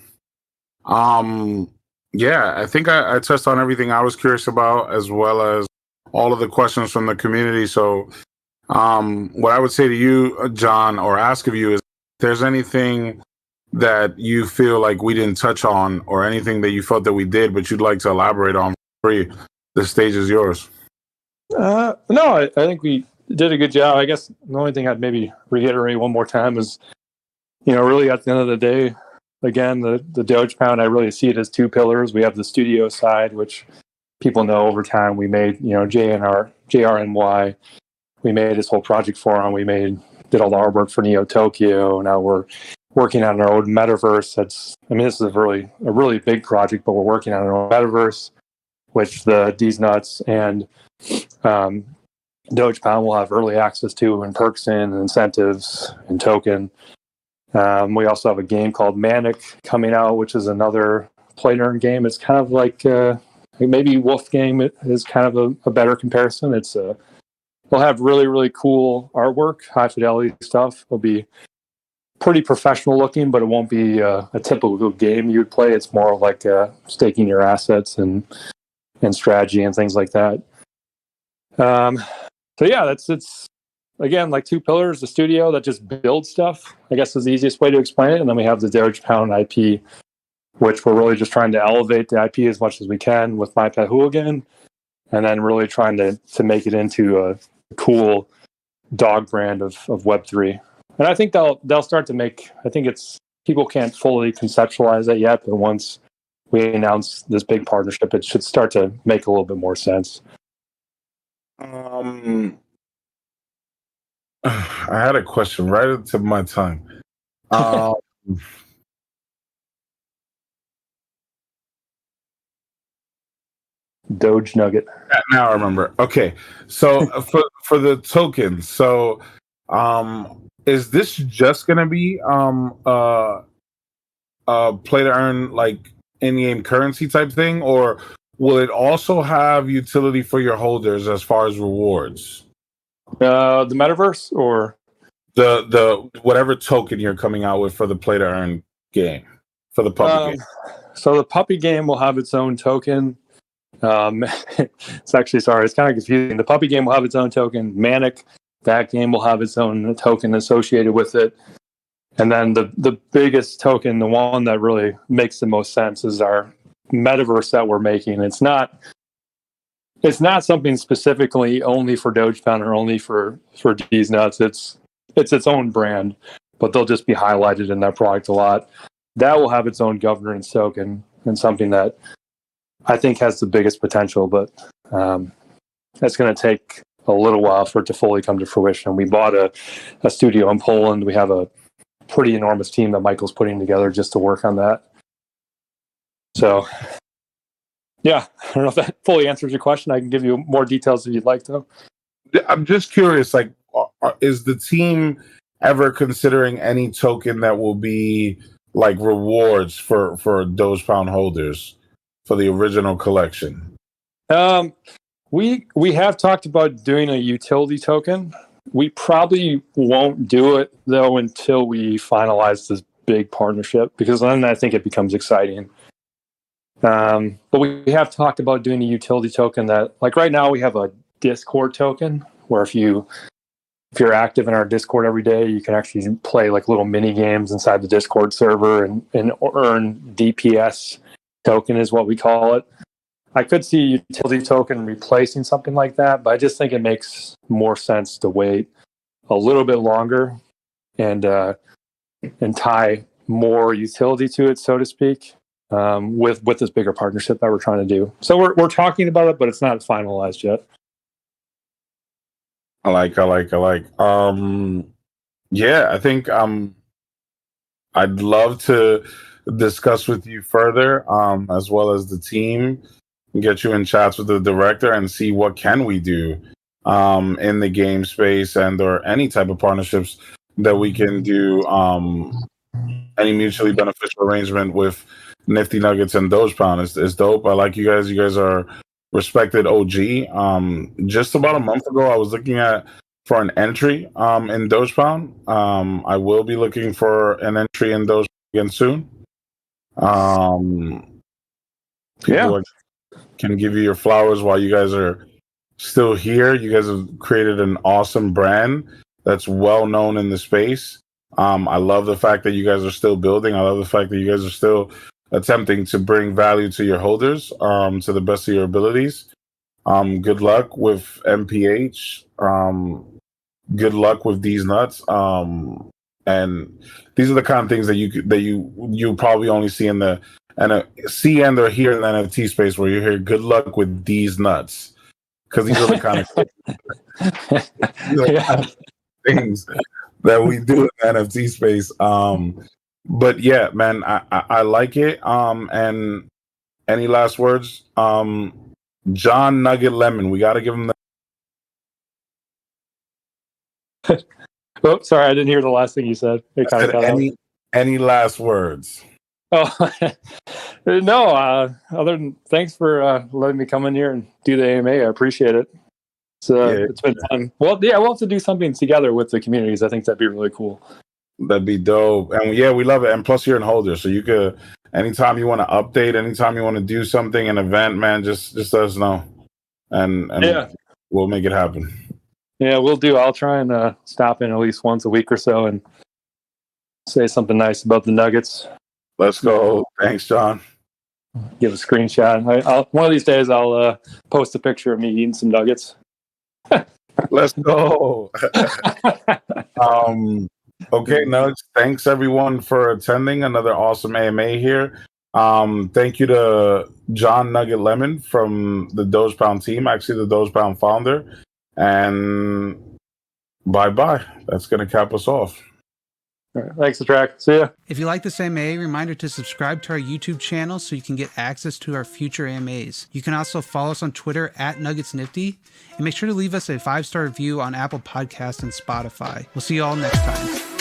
Yeah, I think I touched on everything I was curious about, as well as all of the questions from the community. So what I would say to you, John, or ask of you is, if there's anything that you feel like we didn't touch on or anything that you felt that we did, but you'd like to elaborate on, free, the stage is yours. No, I think we did a good job. I guess the only thing I'd maybe reiterate one more time is, really at the end of the day, again, the Doge Pound, I really see it as two pillars. We have the studio side, which people know over time we made, JRNY. We made this whole project for him. We did all the artwork for Neo Tokyo. Now we're working on our own metaverse. This is a really big project, but we're working on our own metaverse, which the D's Nuts and Doge Pound will have early access to, and perks and incentives and token. We also have a game called Manic coming out, which is another play-to-earn game. It's kind of like maybe Wolf Game is kind of a better comparison. We'll have really, really cool artwork, high-fidelity stuff. It'll be pretty professional looking, but it won't be a typical game you'd play. It's more like staking your assets and strategy and things like that. So yeah, it's again like two pillars: the studio that just builds stuff, I guess is the easiest way to explain it, and then we have the Doge Pound IP, which we're really just trying to elevate the IP as much as we can with My Pet Hooligan, and then really trying to make it into a cool dog brand of Web3. And I think they'll start to make. I think people can't fully conceptualize that yet, but once we announce this big partnership, it should start to make a little bit more sense. I had a question right at the tip of my tongue. Doge Nugget. Now I remember. Okay, so for the tokens, so is this just gonna be play to earn like in-game currency type thing, or will it also have utility for your holders as far as rewards? The metaverse or the whatever token you're coming out with for the play to earn game, for the puppy game. So the puppy game will have its own token. It's kind of confusing. The puppy game will have its own token. Manic That game will have its own token associated with it. And then the biggest token, the one that really makes the most sense, is our metaverse that we're making. It's not something specifically only for Dogepound or only for D's Nuts. It's its own brand, but they'll just be highlighted in that product a lot. That will have its own governance token and something that I think has the biggest potential, but it's going to take a little while for it to fully come to fruition. We bought a studio in Poland. We have a pretty enormous team that Michael's putting together just to work on that. So, yeah, I don't know if that fully answers your question. I can give you more details if you'd like to. I'm just curious, like, is the team ever considering any token that will be like rewards for Dogepound holders for the original collection? We have talked about doing a utility token. We probably won't do it though until we finalize this big partnership, because then I think it becomes exciting. But we have talked about doing a utility token that, like right now, we have a Discord token where if you're active in our Discord every day, you can actually play like little mini games inside the Discord server and earn DPS token is what we call it. I could see utility token replacing something like that, but I just think it makes more sense to wait a little bit longer and tie more utility to it, so to speak, with this bigger partnership that we're trying to do. So we're talking about it, but it's not finalized yet. I like. Yeah, I think I'd love to discuss with you further, as well as the team, and get you in chats with the director and see what can we do in the game space and or any type of partnerships that we can do, any mutually beneficial arrangement with Nifty Nuggets and Dogepound is dope. I like you guys. You guys are respected OG. Just about a month ago, I was looking for an entry in Dogepound. I will be looking for an entry in Dogepound again soon. People can give you your flowers while you guys are still here. You guys have created an awesome brand that's well known in the space. I love the fact that you guys are still building. I love the fact that you guys are still attempting to bring value to your holders to the best of your abilities. Good luck with MPH. Good luck with these nuts. And these are the kind of things that you probably only see in the and or hear in the NFT space, where you hear "good luck with these nuts," because these are the kind of things that we do in the NFT space. But yeah, man, I like it. And any last words? John Nugget Lemon, we got to give him the. Oh, sorry, I didn't hear the last thing you said. It kind of cut out. Any last words? Oh, no. Other than thanks for letting me come in here and do the AMA. I appreciate it. It's been fun. Well, yeah, we'll have to do something together with the communities. I think that'd be really cool. That'd be dope. And yeah, we love it. And plus, you're an holder, so you could anytime you want to update, anytime you want to do something, an event, man, just let us know, and yeah, we'll make it happen. Yeah, we'll do. I'll try and stop in at least once a week or so and say something nice about the Nuggets. Let's go. Thanks, John. Give a screenshot. One of these days, I'll post a picture of me eating some nuggets. Let's go. Okay, Nugs. Thanks everyone for attending another awesome AMA here. Thank you to John Nugget Lemon from the Dogepound team, actually the Dogepound founder. And bye-bye. That's going to cap us off. All right, thanks, the track. See ya. If you like this AMA, reminder to subscribe to our YouTube channel so you can get access to our future AMAs. You can also follow us on Twitter @NuggetsNifty, and make sure to leave us a 5-star review on Apple Podcasts and Spotify. We'll see you all next time.